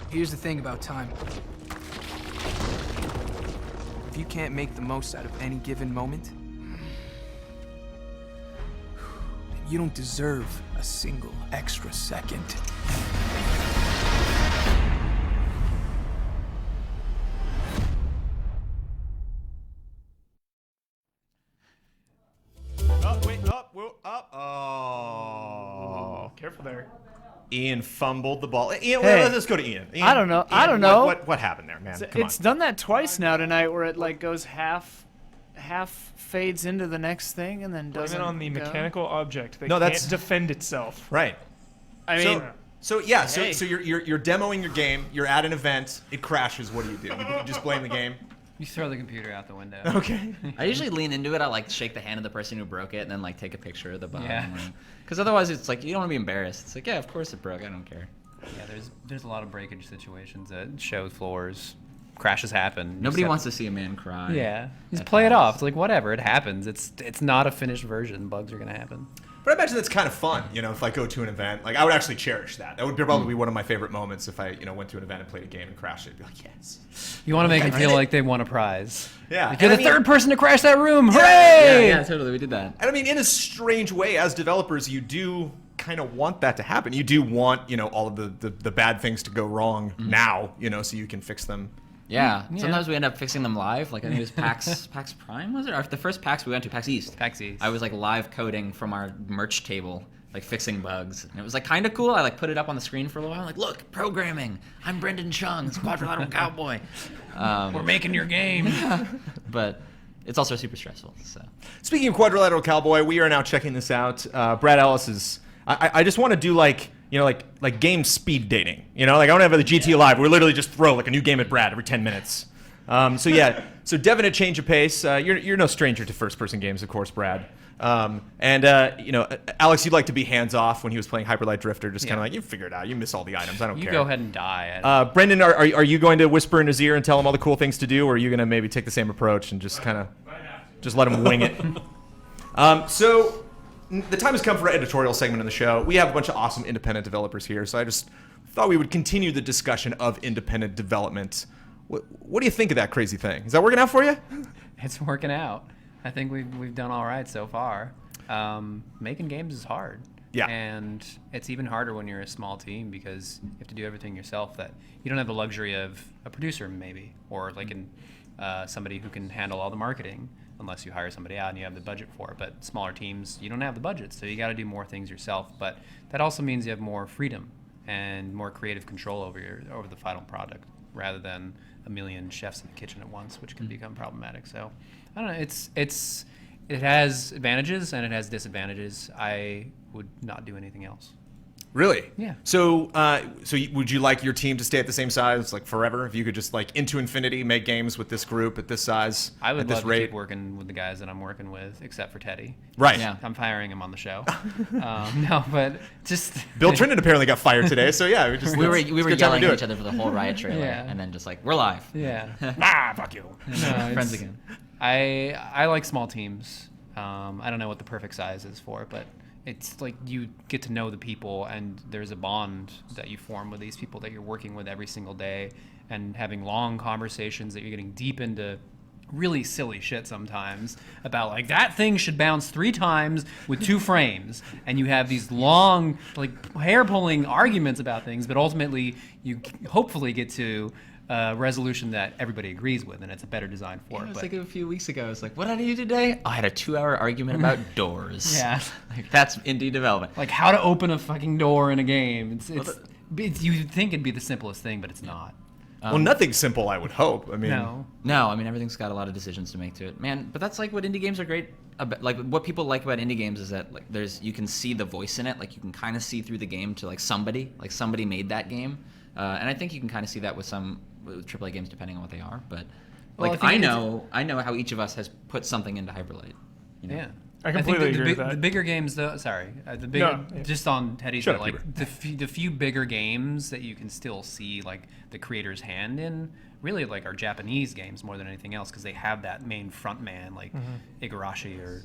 Here's the thing about time. If you can't make the most out of any given moment, you don't deserve a single extra second. Careful there. Ian fumbled the ball. Ian, Hey. let's go to Ian. Ian. I don't know. I Ian, don't know. What happened there, man? Come It's on. done that twice now tonight, where it like goes half fades into the next thing and then Blame doesn't. it on the go. mechanical object that No, that's- can't defend itself. Right. I mean, So yeah, so Hey. so you're demoing your game. You're at an event. It crashes. What do? You just blame the game. You throw the computer out the window. Okay. I usually lean into it. I like shake the hand of the person who broke it and then like take a picture of the bug. Yeah. Because otherwise it's like you don't want to be embarrassed. It's like, yeah, of course it broke. I don't care. Yeah, there's a lot of breakage situations at show floors. Crashes happen. Nobody wants to see a man cry. Yeah, just at play it times. off. It's like whatever, it happens. It's not a finished version. Bugs are gonna happen. But I imagine that's kind of fun, if I go to an event. Like, I would actually cherish that. That would probably be one of my favorite moments if I, went to an event and played a game and crashed it. I'd be like, yes. You want to make I them feel did it. like they won a prize. Yeah. Like, you're And the I mean- third person to crash that room. Yeah, Hooray! Yeah, totally. We did that. And I mean, in a strange way, as developers, you do kind of want that to happen. You do want, all of the bad things to go wrong now, so you can fix them. Yeah. Yeah. Sometimes we end up fixing them live. Like I think it was PAX Prime, was it? Or the first PAX we went to, PAX East. PAX East. I was like live coding from our merch table, like fixing bugs. And it was like kind of cool. I like put it up on the screen for a little while. I'm like, look, programming. I'm Brendan Chung. It's Quadrilateral Cowboy. We're making your game. But it's also super stressful. So Speaking of Quadrilateral Cowboy, we are now checking this out. Brad Ellis is. I just want to do like game speed dating. Like I want to have the GT Live. We literally just throw like a new game at Brad every 10 minutes. So yeah. So Devin, a change of pace. You're no stranger to first-person games, of course, Brad. Alex, you'd like to be hands off when he was playing Hyper Light Drifter. Just kind of like, you figure it out. You miss all the items. I don't You care. go ahead and die. Brendan, are you going to whisper in his ear and tell him all the cool things to do, or are you going to maybe take the same approach and just kind of just let him wing it? So the time has come for our editorial segment in the show. We have a bunch of awesome independent developers here, so I just thought we would continue the discussion of independent development. What do you think of that crazy thing? Is that working out for you? It's working out. I think we've done all right so far. Making games is hard. Yeah. And it's even harder when you're a small team because you have to do everything yourself. That you don't have the luxury of a producer maybe, or like somebody who can handle all the marketing, unless you hire somebody out and you have the budget for it. But smaller teams, you don't have the budget, so you got to do more things yourself. But that also means you have more freedom and more creative control over the final product, rather than a million chefs in the kitchen at once, which can become problematic. So I don't know. It has advantages and it has disadvantages. I would not do anything else. Really? Yeah. So, would you like your team to stay at the same size, like forever? If you could just like into infinity make games with this group at this size, I would at this love to rate? keep working with the guys that I'm working with, except for Teddy. Right. Yeah. I'm firing him on the show. No, but just Bill Trinan apparently got fired today, so yeah, we were it's a good time to yelling do at it. each other for the whole Riot trailer, Yeah. and then just like we're live. Yeah. Fuck you. No, Friends it's- again. I like small teams. I don't know what the perfect size is for it, but it's like you get to know the people and there's a bond that you form with these people that you're working with every single day and having long conversations that you're getting deep into really silly shit sometimes about like that thing should bounce 3 times with 2 frames, and you have these long like hair-pulling arguments about things, but ultimately you hopefully get to a resolution that everybody agrees with and it's a better design for Yeah, it. it was But like a few weeks ago. I was like, what did I do today? I had a 2-hour argument about doors. Yeah. Like, that's indie development. like how to open a fucking door in a game. It's you'd think it'd be the simplest thing, but it's not. Well, nothing's simple, I would hope. I mean, No, I mean, everything's got a lot of decisions to make to it. Man, but that's like what indie games are great about. Like, what people like about indie games is that like you can see the voice in it. Like, you can kind of see through the game to like somebody made that game. And I think you can kind of see that with some AAA games depending on what they are. But Well, like, I I think know how each of us has put something into Hyperlight. You know? Yeah. I completely think agree with that. The bigger games, though. Sorry, the bigger. No, yeah. Just on Teddy's, Shut but, up, like the few bigger games that you can still see like the creator's hand in, really like are Japanese games more than anything else because they have that main front man like Igarashi or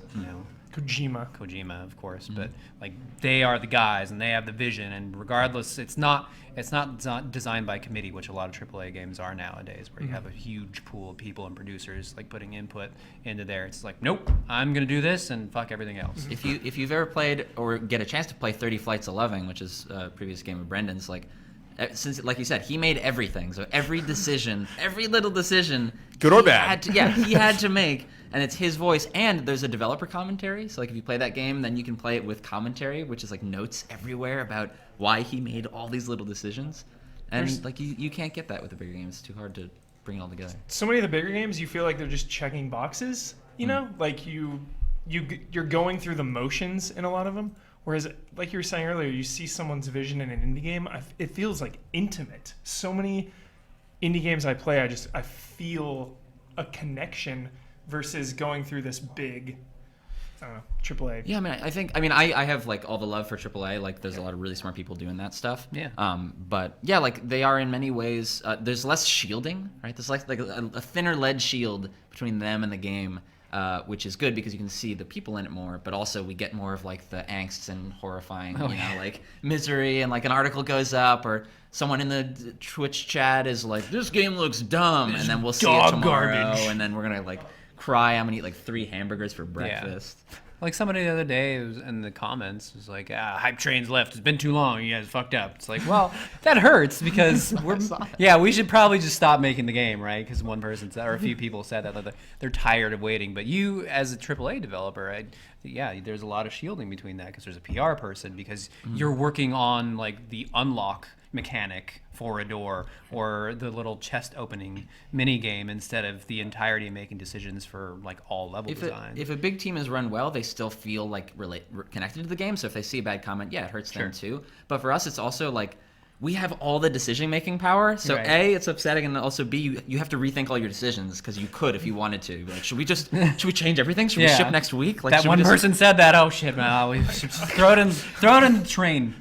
Kojima, of course. But like they are the guys and they have the vision, and regardless, it's not designed by committee, which a lot of AAA games are nowadays, where you have a huge pool of people and producers like putting input into there. It's like, nope, I'm gonna do this and fuck everything else. If you've ever played or get a chance to play 30 Flights of Loving, which is a previous game of Brendan's, like since, like you said, he made everything. So every decision, every little decision, Good or he bad. he had to make, and it's his voice. And there's a developer commentary. So like if you play that game, then you can play it with commentary, which is like notes everywhere about why he made all these little decisions. And like you can't get that with the bigger games. It's too hard to bring it all together. So many of the bigger games, you feel like they're just checking boxes. You know, like you're going through the motions in a lot of them. Whereas, like you were saying earlier, you see someone's vision in an indie game, it feels like intimate. So many indie games I play, I feel a connection versus going through this big, AAA. Yeah, I have like all the love for AAA. Like, there's a lot of really smart people doing that stuff. Yeah. But yeah, like they are in many ways. There's less shielding, right? There's like a thinner lead shield between them and the game. Which is good because you can see the people in it more, but also we get more of like the angst and horrifying, like misery, and like an article goes up or someone in the Twitch chat is like, "This game looks dumb," and then we'll see it tomorrow, and then we're gonna like cry. I'm gonna eat like 3 hamburgers for breakfast. Yeah. Like somebody the other day was in the comments was like, hype train's left. It's been too long. You guys fucked up. It's like, well, that hurts because we should probably just stop making the game, right? Because one person said, or a few people said that they're tired of waiting. But you, as a AAA developer, there's a lot of shielding between that because there's a PR person because you're working on like the unlock mechanic for a door or the little chest opening mini game instead of the entirety of making decisions for like all level design. If a big team is run well, they still feel like connected to the game. So if they see a bad comment, it hurts them too. But for us, it's also like we have all the decision making power. So A, it's upsetting, and also B, you have to rethink all your decisions because you could if you wanted to. Like, should we change everything? Should we ship next week? Like, that one person said that. Oh shit, man! We should just throw it in the train,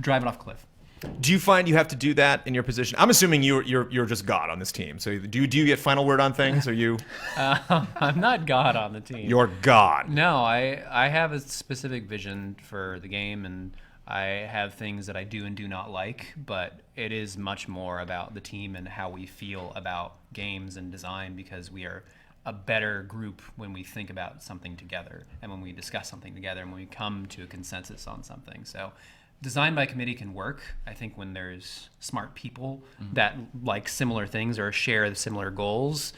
drive it off a cliff. Do you find you have to do that in your position? I'm assuming you're just God on this team. So do you get final word on things? Or you? I'm not God on the team. You're God. No, I have a specific vision for the game, and I have things that I do and do not like. But it is much more about the team and how we feel about games and design because we are a better group when we think about something together and when we discuss something together and when we come to a consensus on something. So. Design by committee can work, I think, when there's smart people that like similar things or share similar goals,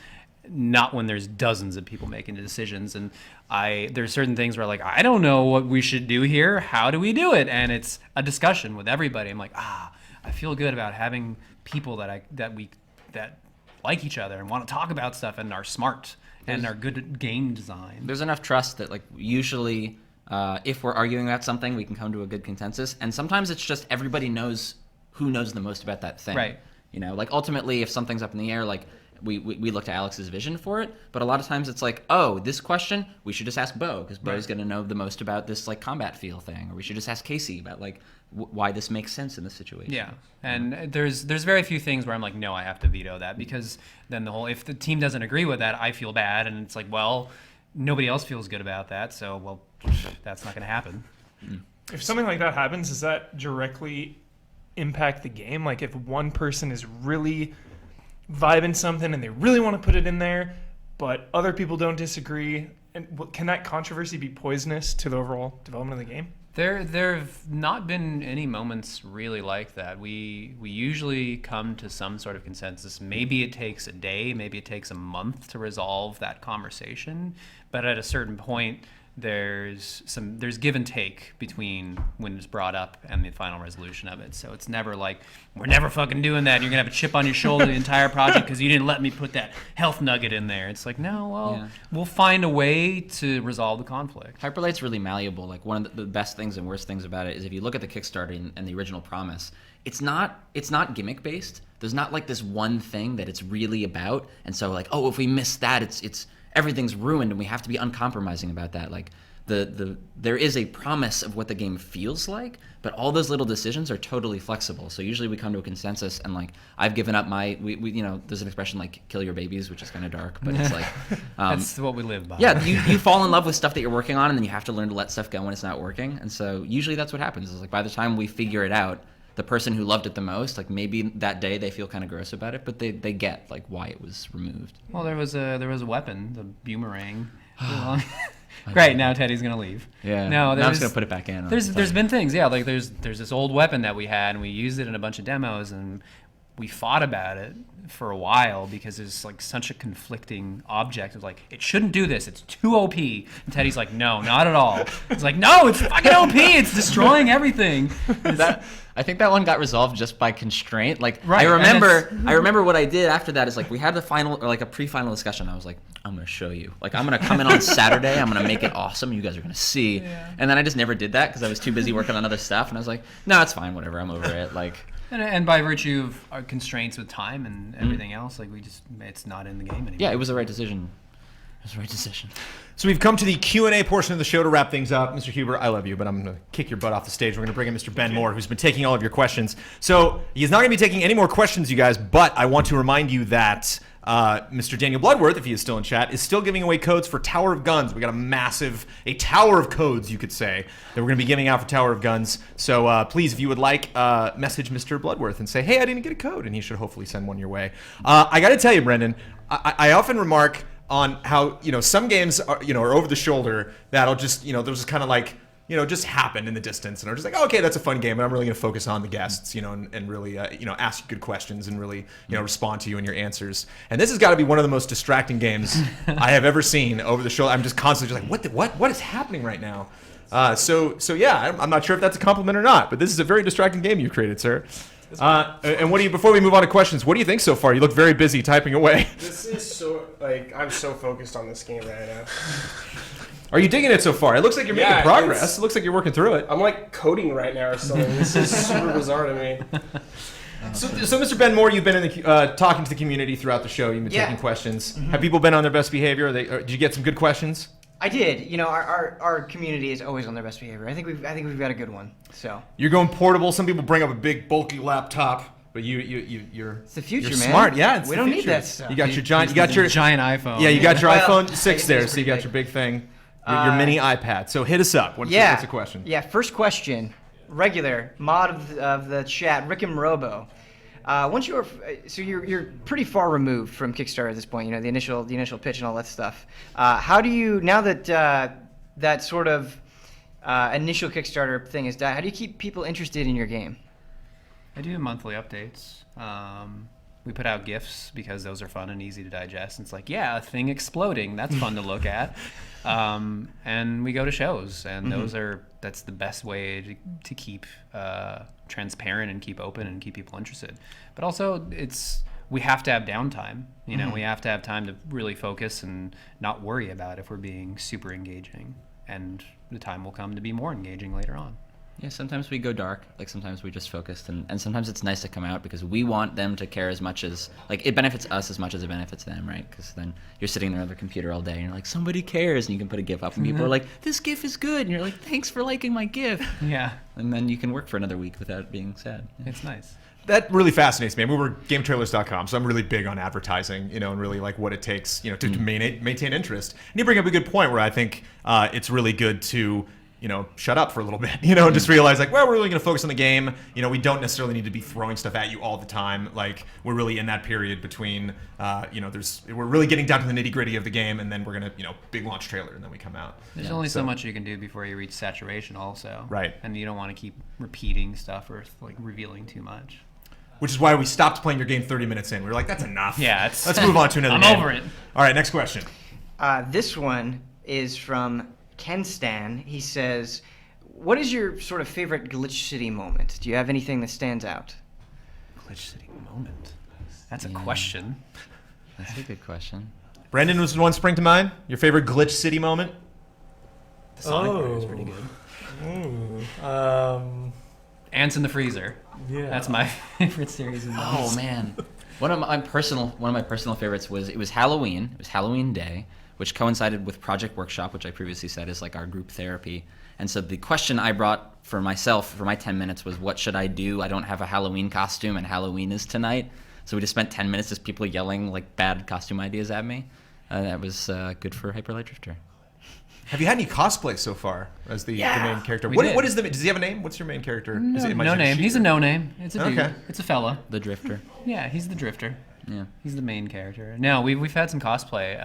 not when there's dozens of people making the decisions. And there's certain things where like, I don't know what we should do here. How do we do it? And it's a discussion with everybody. I'm like, I feel good about having people that like each other and want to talk about stuff and are smart and are good at game design. There's enough trust that like usually if we're arguing about something, we can come to a good consensus. And sometimes it's just everybody knows who knows the most about that thing. Right. You know, like ultimately, if something's up in the air, like we look to Alex's vision for it. But a lot of times it's like, oh, this question, we should just ask Bo because Bo's going to know the most about this like combat feel thing. Or we should just ask Casey about like why this makes sense in this situation. Yeah, and there's very few things where I'm like, no, I have to veto that because then if the team doesn't agree with that, I feel bad. And it's like, well, nobody else feels good about that. So, well, that's not going to happen. If something like that happens, does that directly impact the game? Like if one person is really vibing something and they really want to put it in there, but other people don't disagree, and can that controversy be poisonous to the overall development of the game? There have not been any moments really like that. We usually come to some sort of consensus. Maybe it takes a day, maybe it takes a month to resolve that conversation, but at a certain point, there's give and take between when it's brought up and the final resolution of it. So it's never like, we're never fucking doing that. And you're going to have a chip on your shoulder the entire project because you didn't let me put that health nugget in there. It's like, no, well, we'll find a way to resolve the conflict. Hyperlight's really malleable. Like one of the best things and worst things about it is if you look at the Kickstarter and the original promise, it's not gimmick based. There's not like this one thing that it's really about. And so like, oh, if we miss that, it's everything's ruined and we have to be uncompromising about that. Like there is a promise of what the game feels like, but all those little decisions are totally flexible. So usually we come to a consensus and like I've given up my we there's an expression like kill your babies, which is kind of dark, but it's like that's what we live by. Yeah, you fall in love with stuff that you're working on and then you have to learn to let stuff go when it's not working. And so usually that's what happens. Is like by the time we figure it out, the person who loved it the most, like maybe that day they feel kind of gross about it, but they get like why it was removed. Well, there was a weapon, the boomerang. Great, now Teddy's gonna leave. Yeah. No, I'm just gonna put it back in. There's been things, yeah. Like there's this old weapon that we had, and we used it in a bunch of demos, and we fought about it for a while because it's like such a conflicting object. It's like, it shouldn't do this. It's too OP. And Teddy's like, no, not at all. It's like, no, it's fucking OP. It's destroying everything. I think that one got resolved just by constraint. Like Right, I remember what I did after that is like we had the final or like a pre-final discussion. I was like, I'm gonna show you. Like I'm gonna come in on Saturday. I'm gonna make it awesome. You guys are gonna see. Yeah. And then I just never did that because I was too busy working on other stuff. And I was like, no, it's fine. Whatever. I'm over it. Like. And by virtue of our constraints with time and everything else, like it's not in the game anymore. Yeah, it was the right decision. It was the right decision. So we've come to the Q&A portion of the show to wrap things up. Mr. Huber, I love you, but I'm going to kick your butt off the stage. We're going to bring in Mr. Ben Moore, who's been taking all of your questions. So he's not going to be taking any more questions, you guys, but I want to remind you that Mr. Daniel Bloodworth, if he is still in chat, is still giving away codes for Tower of Guns. We got a tower of codes, you could say, that we're going to be giving out for Tower of Guns. So please, if you would like, message Mr. Bloodworth and say, hey, I didn't get a code, and he should hopefully send one your way. I got to tell you, Brendan, I often remark on how, some games are, are over the shoulder that'll just, they'll just kind of like, just happen in the distance, and I'm just like, oh, okay, that's a fun game, and I'm really going to focus on the guests, and really, ask good questions and really, respond to you and your answers. And this has got to be one of the most distracting games I have ever seen over the shoulder. I'm just constantly just like, what is happening right now? So yeah, I'm not sure if that's a compliment or not, but this is a very distracting game you created, sir. And before we move on to questions, what do you think so far? You look very busy typing away. This is so, I'm so focused on this game right now. Are you digging it so far? It looks like you're making progress. It looks like you're working through it. I'm like coding right now or something. This is super bizarre to me. So, Mr. Ben Moore, you've been in the, talking to the community throughout the show. You've been taking questions. Have people been on their best behavior? Did you get some good questions? I did. Our community is always on their best behavior. I think we've got a good one. So you're going portable. Some people bring up a big bulky laptop, but you're it's the future, you're man. smart. Yeah, it's we the don't future. need that stuff. You got your giant. You got your giant iPhone. Yeah, you got your Well, iPhone 6 there, so you got your big thing, your mini iPad. So hit us up. What's the question? Yeah. First question. Regular mod of the chat. Rick and Robo. Once you're pretty far removed from Kickstarter at this point. The initial pitch and all that stuff. How do you, now that that sort of initial Kickstarter thing is done, how do you keep people interested in your game? I do monthly updates. We put out GIFs because those are fun and easy to digest. It's like, yeah, a thing exploding. That's fun to look at. And we go to shows, and that's the best way to keep transparent and keep open and keep people interested. But also, we have to have downtime. We have to have time to really focus and not worry about if we're being super engaging. And the time will come to be more engaging later on. Yeah, sometimes we go dark, like sometimes we just focused, and sometimes it's nice to come out because we want them to care as much as, like, it benefits us as much as it benefits them, right? Because then you're sitting there on their computer all day and you're like, somebody cares, and you can put a GIF up and people are like, this GIF is good, and you're like, thanks for liking my GIF. Yeah. And then you can work for another week without being sad. Yeah. It's nice. That really fascinates me. I mean, we're GameTrailers.com, so I'm really big on advertising, and really like what it takes, to maintain interest. And you bring up a good point where I think it's really good to, shut up for a little bit, and just realize like, well, we're really going to focus on the game. We don't necessarily need to be throwing stuff at you all the time. Like, we're really in that period between, we're really getting down to the nitty gritty of the game, and then we're going to, big launch trailer, and then we come out. There's only so much you can do before you reach saturation also. Right. And you don't want to keep repeating stuff or like revealing too much. Which is why we stopped playing your game 30 minutes in. We were like, that's enough. Yeah, let's move on to another game. I'm over it. All right, next question. This one is from Ken Stan. He says, what is your sort of favorite Glitch City moment? Do you have anything that stands out? Glitch City moment? That's a question. That's a good question. Brendan, was one spring to mind? Your favorite Glitch City moment? The Sonic part is pretty good. Ants in the Freezer. Yeah. That's my favorite series of movies. Oh man, one of my personal favorites was it was Halloween. It was Halloween Day, which coincided with Project Workshop, which I previously said is like our group therapy. And so the question I brought for myself for my 10 minutes was, what should I do? I don't have a Halloween costume, and Halloween is tonight. So we just spent 10 minutes just people yelling like bad costume ideas at me. That was good for Hyper Light Drifter. Have you had any cosplay so far as the main character? We What did. is does he have a name? What's your main character? No, Is it, no name. He's a no name. It's a dude. Okay. It's a fella. The Drifter. Yeah, he's the drifter. Yeah. He's the main character. No, we've had some cosplay.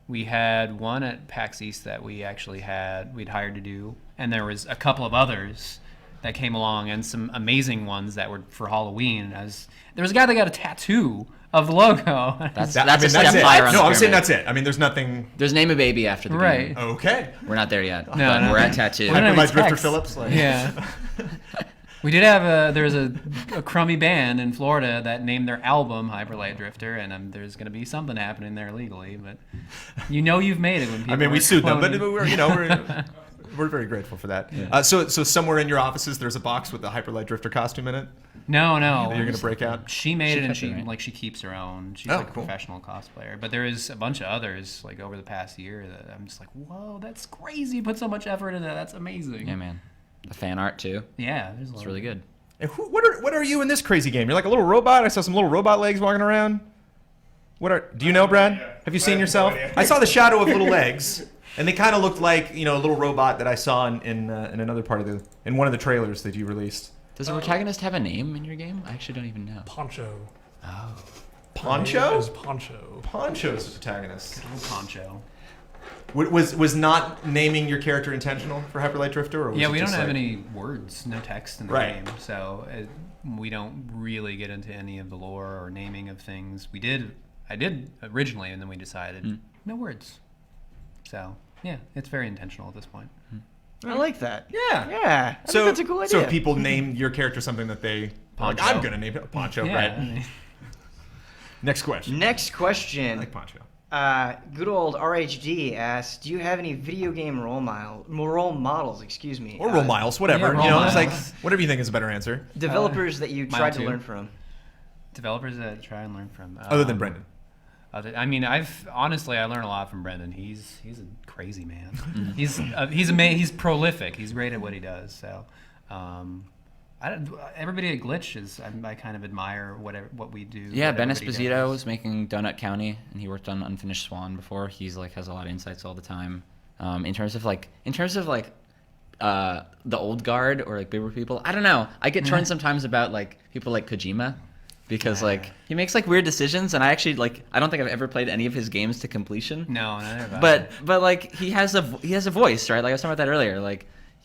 We had one at PAX East that we'd hired to do, and there was a couple of others that came along, and some amazing ones that were for Halloween. There was a guy that got a tattoo of the logo. That's I mean, a step it. higher on No, the I'm saying pyramid. that's it. I mean, there's nothing. There's name a baby after the Right. game. Okay. We're not there yet. No, but no. we're at tattoo. We're not My even Drifter text. Phillips. Like, Yeah. We did have there's a crummy band in Florida that named their album Hyperlight Drifter, and there's going to be something happening there legally, but you've made it when people I mean, we are sued them, but cloning. we're very grateful for that. So somewhere in your offices, there's a box with the Hyperlight Drifter costume in it. No. That you're gonna break out. She made it, and kept it, right? she keeps her own. She's Oh, like a cool. professional cosplayer. But there is a bunch of others like over the past year that I'm just like, whoa, that's crazy. Put so much effort into that. That's amazing. Yeah, man. The fan art too. Yeah, there's a lot It's of- really good. And what are you in this crazy game? You're like a little robot. I saw some little robot legs walking around. Do you know, Brad? Have you seen yourself? I saw the shadow of little legs, and they kind of looked like a little robot that I saw in another part of in one of the trailers that you released. Does the protagonist have a name in your game? I actually don't even know. Poncho. Poncho? Is Poncho. Poncho's the protagonist. Little poncho. Was not naming your character intentional for Hyperlight Drifter? Or was Yeah, it we don't just have like- any words, no text in the Right. game, so we don't really get into any of the lore or naming of things. I did originally, and then we decided no words. So yeah, it's very intentional at this point. I like that. Yeah. Yeah. I So think that's a cool idea. So if people name your character something that they like, Poncho. I'm gonna name it Poncho, Yeah, right? I mean, Next question. Next I question. like Poncho. Good old RHD asks, do you have any video game role models, excuse me? Or role miles, whatever. yeah, role It's like miles. whatever you think is a better answer. Developers that you mine tried to too. learn from. developers that I try and learn from. Other than Brendan. I mean, I learn a lot from Brendan. He's a crazy man. He's prolific. He's great at what he does. So, everybody at Glitch I kind of admire what we do. Yeah, what Ben everybody Esposito does. was making Donut County, and he worked on Unfinished Swan before. He's has a lot of insights all the time. In terms of the old guard or bigger people, I don't know. I get torn sometimes about people like Kojima, because he makes weird decisions, and I actually I don't think I've ever played any of his games to completion. No, neither have I. But he has a voice, right? I was talking about that earlier.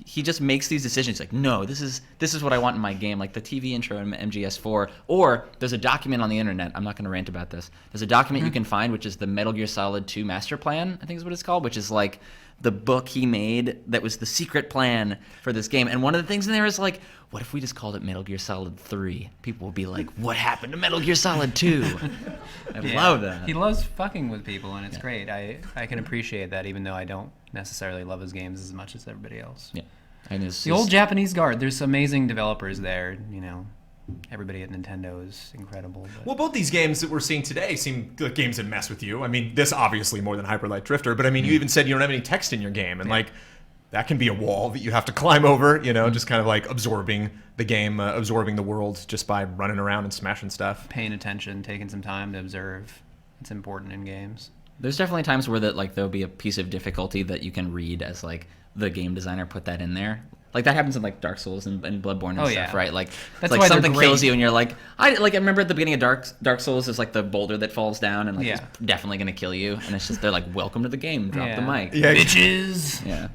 He just makes these decisions. No, this is what I want in my game. Like the TV intro in MGS4, or there's a document on the internet. I'm not going to rant about this. There's a document you can find, which is the Metal Gear Solid 2 Master Plan, I think is what it's called, which is the book he made that was the secret plan for this game. And one of the things in there is what if we just called it Metal Gear Solid 3? People will be like, what happened to Metal Gear Solid 2? I love that. He loves fucking with people, and it's great. I can appreciate that, even though I don't necessarily love his games as much as everybody else. Yeah. And The old Japanese guard. There's amazing developers there. Everybody at Nintendo is incredible. But. Well, both these games that we're seeing today seem like games that mess with you. I mean, this obviously more than Hyperlight Drifter, but I mean, you even said you don't have any text in your game, and that can be a wall that you have to climb over. Just kind of absorbing the game, absorbing the world just by running around and smashing stuff. Paying attention, taking some time to observe. It's important in games. There's definitely times where there'll be a piece of difficulty that you can read as the game designer put that in there. That happens in Dark Souls and Bloodborne and stuff, right? That's why something they're kills great. you and you're I remember at the beginning of Dark Souls there's the boulder that falls down and it's definitely gonna kill you, and it's just they're welcome to the game, drop the mic. Yeah, Bitches. Yeah.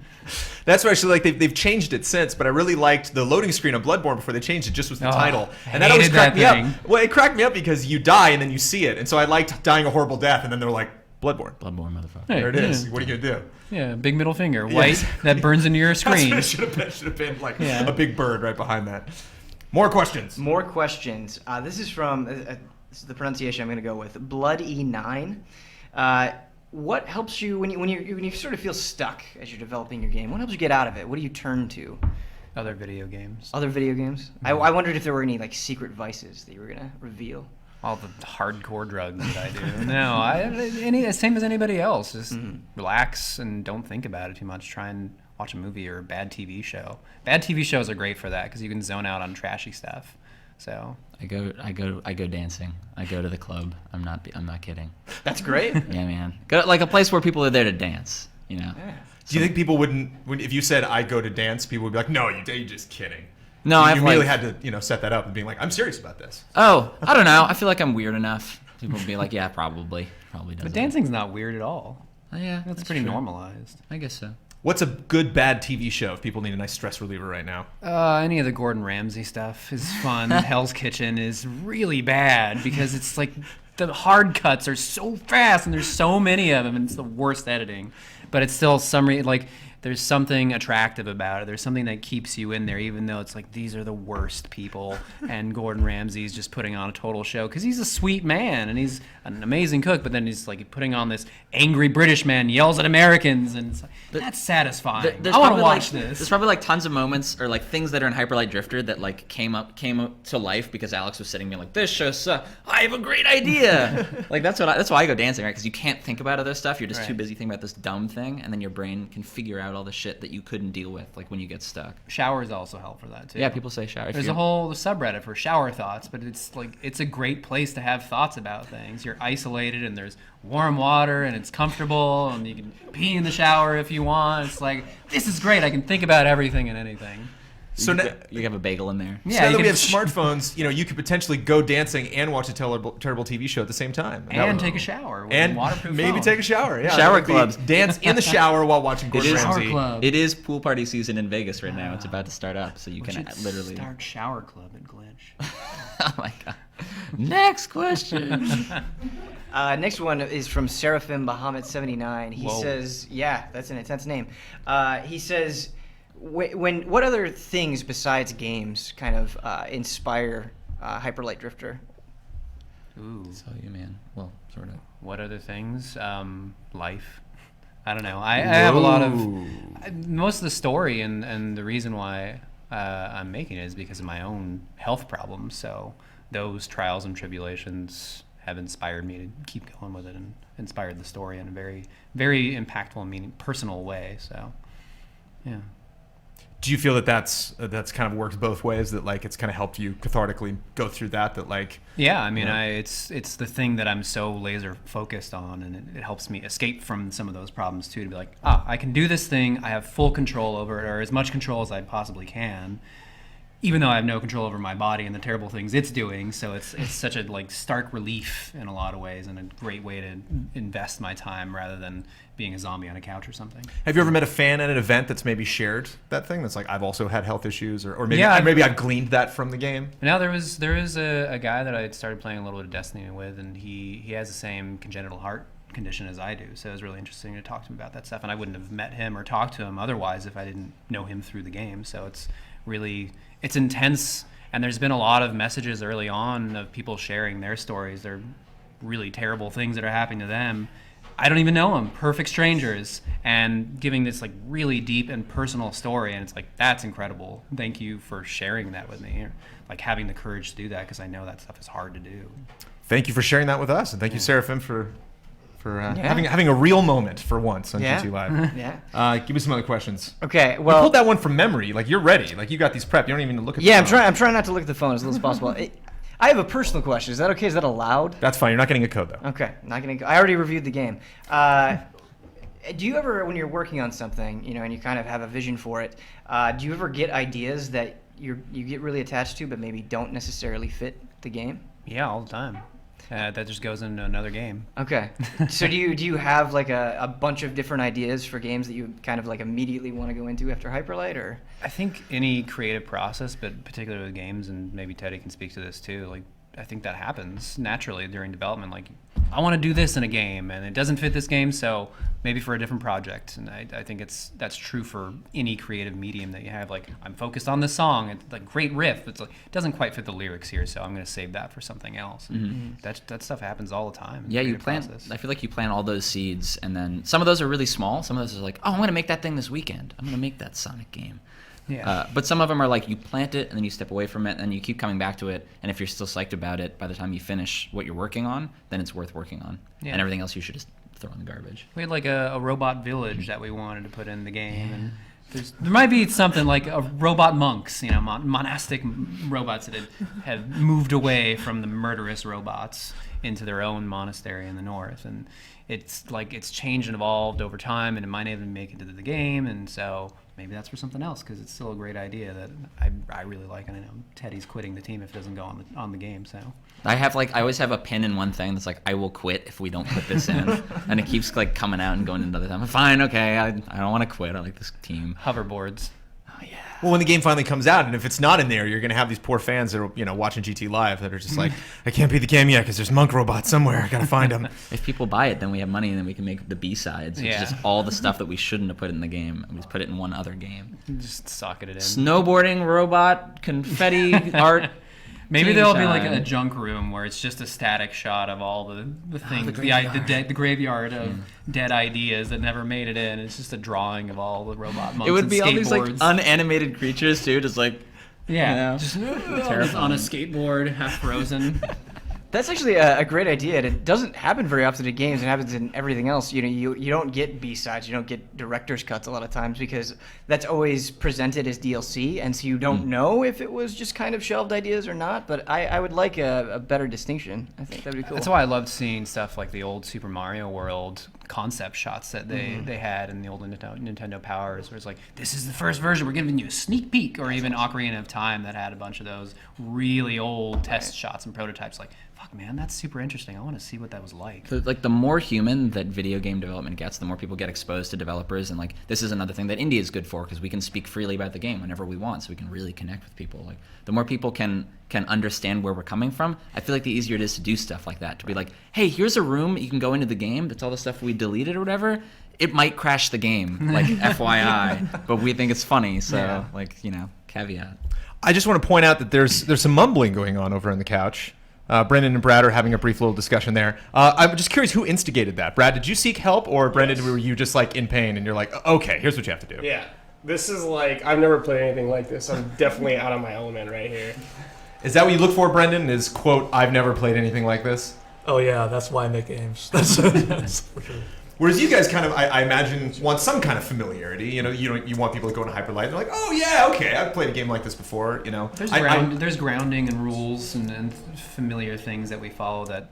That's why actually they've changed it since, but I really liked the loading screen of Bloodborne before they changed it. Just was the title, and that always hated cracked that me thing. up. Well, it cracked me up because you die and then you see it, and so I liked dying a horrible death, and then they're like Bloodborne. Bloodborne, motherfucker. Hey, There it is. yeah. What are you gonna do? Yeah, big middle finger, white, that burns into your That's what screen. it should have been Yeah. a big bird right behind that. More questions. More questions. This is from, this is the pronunciation I'm going to go with, Blood E9. What helps you when you sort of feel stuck as you're developing your game? What helps you get out of it? What do you turn to? Other video games. Other video games? I wondered if there were any secret vices that you were going to reveal. All the hardcore drugs that I do. No, same as anybody else. Just relax and don't think about it too much. Try and watch a movie or a bad TV show. Bad TV shows are great for that because you can zone out on trashy stuff. So I go dancing. I go to the club. I'm not kidding. That's great. Yeah, man. Go a place where people are there to dance, Yeah. Do you think people wouldn't, if you said I go to dance, people would be like, no, you're just kidding. No, you I've immediately had to set that up and being like, I'm serious about this. Oh, I don't know. I feel like I'm weird enough. People would be like, yeah, probably does. But dancing's not weird at all. Oh, yeah, That's pretty true. normalized. I guess so. What's a good bad TV show if people need a nice stress reliever right now? Any of the Gordon Ramsay stuff is fun. Hell's Kitchen is really bad because it's like the hard cuts are so fast and there's so many of them and it's the worst editing. But it's still like there's something attractive about it. There's something that keeps you in there, even though it's like these are the worst people. And Gordon Ramsay's just putting on a total show because he's a sweet man and he's an amazing cook. But then he's like putting on this angry British man, yells at Americans, and it's like, that's satisfying. I want to watch this. There's probably like tons of moments or like things that are in Hyper Light Drifter that like came up to life because Alex was sitting there like, this show sucks. I have a great idea. Like that's why I go dancing, right? Because you can't think about other stuff. You're just too busy thinking about this dumb thing, and then your brain can figure out all the shit that you couldn't deal with, like when you get stuck. Showers also help for that too. Yeah, people say shower. There's a whole subreddit for shower thoughts, but it's like it's a great place to have thoughts about things. You're isolated and there's warm water and it's comfortable and you can pee in the shower if you want. It's like, this is great. I can think about everything and anything. So you have a bagel in there. Yeah, so now that we have smartphones, you could potentially go dancing and watch a terrible TV show at the same time. And take a shower with a waterproof maybe phone. take a shower. Yeah, shower clubs. Dance in the shower while watching Gordon Ramsay. It is pool party season in Vegas right now. It's about to start up, so you can literally start shower club at Glitch. Oh my god. Next question. Next one is from Seraphim Bahamut 79. He Whoa. says, yeah, that's an intense name. He says, what other things besides games kind of inspire Hyper Light Drifter? Ooh. So you, man. Well, sort of. What other things? Life. I don't know. I have a lot of most of the story and the reason why I'm making it is because of my own health problems. So those trials and tribulations have inspired me to keep going with it and inspired the story in a very, very impactful and personal way. So, yeah. Do you feel that that's kind of works both ways? That like it's kind of helped you cathartically go through that? That like yeah, I mean, it's the thing that I'm so laser focused on, and it helps me escape from some of those problems too. To be like, I can do this thing. I have full control over it, or as much control as I possibly can, even though I have no control over my body and the terrible things it's doing. So it's such a like stark relief in a lot of ways, and a great way to invest my time rather than being a zombie on a couch or something. Have you ever met a fan at an event that's maybe shared that thing? That's like, I've also had health issues, or maybe maybe I've gleaned that from the game. Now there is a guy that I had started playing a little bit of Destiny with, and he has the same congenital heart condition as I do. So it was really interesting to talk to him about that stuff, and I wouldn't have met him or talked to him otherwise if I didn't know him through the game. So it's intense, and there's been a lot of messages early on of people sharing their stories. They're really terrible things that are happening to them. I don't even know them, perfect strangers, and giving this like really deep and personal story, and it's like, that's incredible. Thank you for sharing that with me, or like having the courage to do that, because I know that stuff is hard to do. Thank you for sharing that with us, and thank you, Seraphim, for having a real moment for once on GT Live. Yeah. Give me some other questions. Okay, You well, pulled that one from memory. Like, you're ready. Like, you got these prepped. You don't even look at yeah, the phone. I'm trying not to look at the phone as little as possible. I have a personal question. Is that okay? Is that allowed? That's fine. You're not getting a code, though. Okay, not gonna. I already reviewed the game. Do you ever, when you're working on something, and you kind of have a vision for it, do you ever get ideas that you get really attached to, but maybe don't necessarily fit the game? Yeah, all the time. That just goes into another game. Okay. So do you have like a bunch of different ideas for games that you kind of like immediately want to go into after Hyperlight, or? I think any creative process, but particularly with games, and maybe Teddy can speak to this too, like I think that happens naturally during development. Like, I want to do this in a game, and it doesn't fit this game, so maybe for a different project. And I think that's true for any creative medium that you have. Like, I'm focused on this song, it's like great riff, but it's like, it doesn't quite fit the lyrics here, so I'm going to save that for something else. Mm-hmm. That stuff happens all the time. Yeah, you plant. I feel like you plant all those seeds, and then some of those are really small. Some of those are like, I'm going to make that thing this weekend. I'm going to make that Sonic game. Yeah. But some of them are like, you plant it and then you step away from it and then you keep coming back to it, and if you're still psyched about it, by the time you finish what you're working on, then it's worth working on. Yeah. And everything else you should just throw in the garbage. We had like a robot village that we wanted to put in the game, and there might be something like a robot monks, monastic robots that had moved away from the murderous robots into their own monastery in the north, and it's changed and evolved over time, and it might even make it into the game, and so maybe that's for something else, because it's still a great idea that I really like, and I know Teddy's quitting the team if it doesn't go on the game. So I always have a pin in one thing that's like, I will quit if we don't put this in, and it keeps like coming out and going into other time. Fine, okay, I don't want to quit. I like this team. hoverboards. Oh yeah. Well, when the game finally comes out, and if it's not in there, you're going to have these poor fans that are, watching GT Live that are just like, I can't beat the game yet because there's monk robots somewhere. I got to find them. If people buy it, then we have money, and then we can make the B-sides. It's Yeah. just all the stuff that we shouldn't have put in the game. We just put it in one other game. Just socket it in. Snowboarding robot, confetti art. Maybe team there'll be like time. a junk room where it's just a static shot of all the things, the graveyard. graveyard of dead ideas that never made it in. It's just a drawing of all the robot monks. It would and be all these like skateboards. unanimated creatures too, just like just terrifying. on a skateboard, half frozen. That's actually a great idea, and it doesn't happen very often in games. It happens in everything else. You don't get B-sides, you don't get director's cuts a lot of times because that's always presented as DLC, and so you don't know if it was just kind of shelved ideas or not. But I would like a better distinction. I think that'd be cool. That's why I loved seeing stuff like the old Super Mario World concept shots that they had in the old Nintendo Powers, where it's like, this is the first version, we're giving you a sneak peek, or even Ocarina of Time that had a bunch of those really old test shots and prototypes. Like, fuck, man, that's super interesting. I want to see what that was like. So, like, the more human that video game development gets, the more people get exposed to developers, and like this is another thing that indie is good for, because we can speak freely about the game whenever we want, so we can really connect with people. Like, the more people can understand where we're coming from, I feel like the easier it is to do stuff like that. To be like, hey, here's a room you can go into the game that's all the stuff we deleted or whatever. It might crash the game, like FYI, but we think it's funny, so like, caveat. I just want to point out that there's some mumbling going on over on the couch. Brendan and Brad are having a brief little discussion there. I'm just curious who instigated that. Brad, did you seek help, or Brendan, were you just like in pain and you're like, okay, here's what you have to do? Yeah. This is like, I've never played anything like this. I'm definitely out of my element right here. Is that what you look for, Brendan? Is, quote, I've never played anything like this? Oh yeah, that's why I make games. That's for sure. Whereas you guys kind of, I imagine, want some kind of familiarity. You want people to go into Hyperlight and they're like, oh yeah, okay, I've played a game like this before. There's grounding and rules and familiar things that we follow that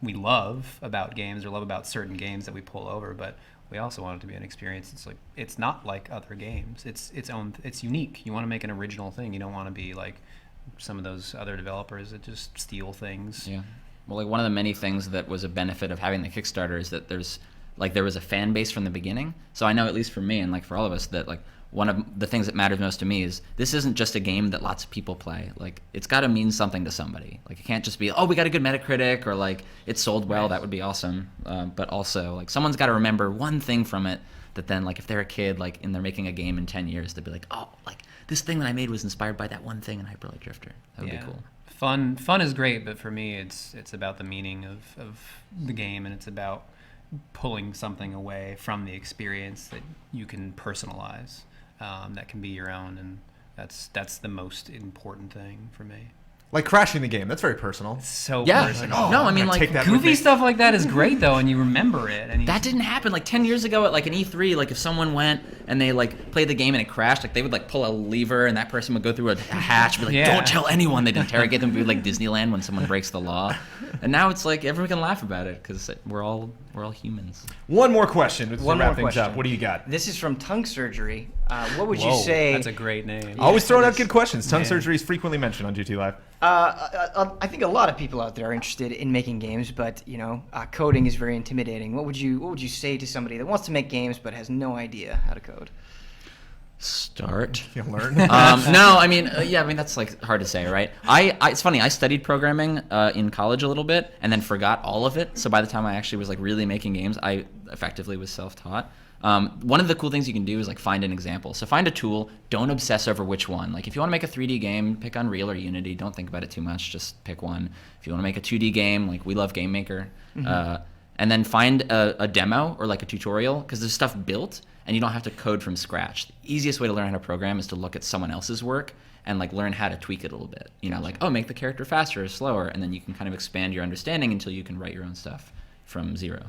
we love about games, or love about certain games that we pull over, but we also want it to be an experience. It's like, it's not like other games. It's unique. You want to make an original thing. You don't want to be like some of those other developers that just steal things. Yeah. Well, like, one of the many things that was a benefit of having the Kickstarter is that there was a fan base from the beginning. So I know, at least for me and like for all of us, that like one of the things that matters most to me is this isn't just a game that lots of people play. Like, it's got to mean something to somebody. Like, it can't just be, oh, we got a good Metacritic, or like it sold well. That would be awesome. But also, like, someone's got to remember one thing from it that then, like, if they're a kid, like, and they're making a game in 10 years, they'd be like, oh, like, this thing that I made was inspired by that one thing in Hyper Light Drifter. That would be cool. Fun is great, but for me, it's about the meaning of the game, and it's about pulling something away from the experience that you can personalize, that can be your own, and that's the most important thing for me. Like crashing the game, that's very personal. So Yeah. personal. No, I mean, I'm gonna like, take that with Goofy me. stuff like that is great though, and you remember it. And That didn't happen like 10 years ago at like an E3. Like, if someone went and they like played the game and it crashed, like they would like pull a lever and that person would go through a hatch and be like, Yeah. don't tell anyone. They'd interrogate them. It'd be like Disneyland when someone breaks the law. And now it's like everyone can laugh about it because we're all humans. One more question to One wrap more things up. question. What do you got? This is from Tongue Surgery. What would you Whoa, say? that's a great name. Always throwing out is. good questions. Tongue Yeah. surgery is frequently mentioned on GT Live. I think a lot of people out there are interested in making games, but coding is very intimidating. What would you say to somebody that wants to make games but has no idea how to code? Start. You'll learn. No, I mean, that's like hard to say, right? It's funny. I studied programming in college a little bit, and then forgot all of it. So by the time I actually was like really making games, I effectively was self-taught. One of the cool things you can do is like find an example. So find a tool. Don't obsess over which one. Like, if you want to make a 3D game, pick Unreal or Unity. Don't think about it too much. Just pick one. If you want to make a 2D game, like we love Game Maker. And then find a demo or like a tutorial, because there's stuff built and you don't have to code from scratch. The easiest way to learn how to program is to look at someone else's work and like learn how to tweak it a little bit. Like, oh, make the character faster or slower, and then you can kind of expand your understanding until you can write your own stuff from zero.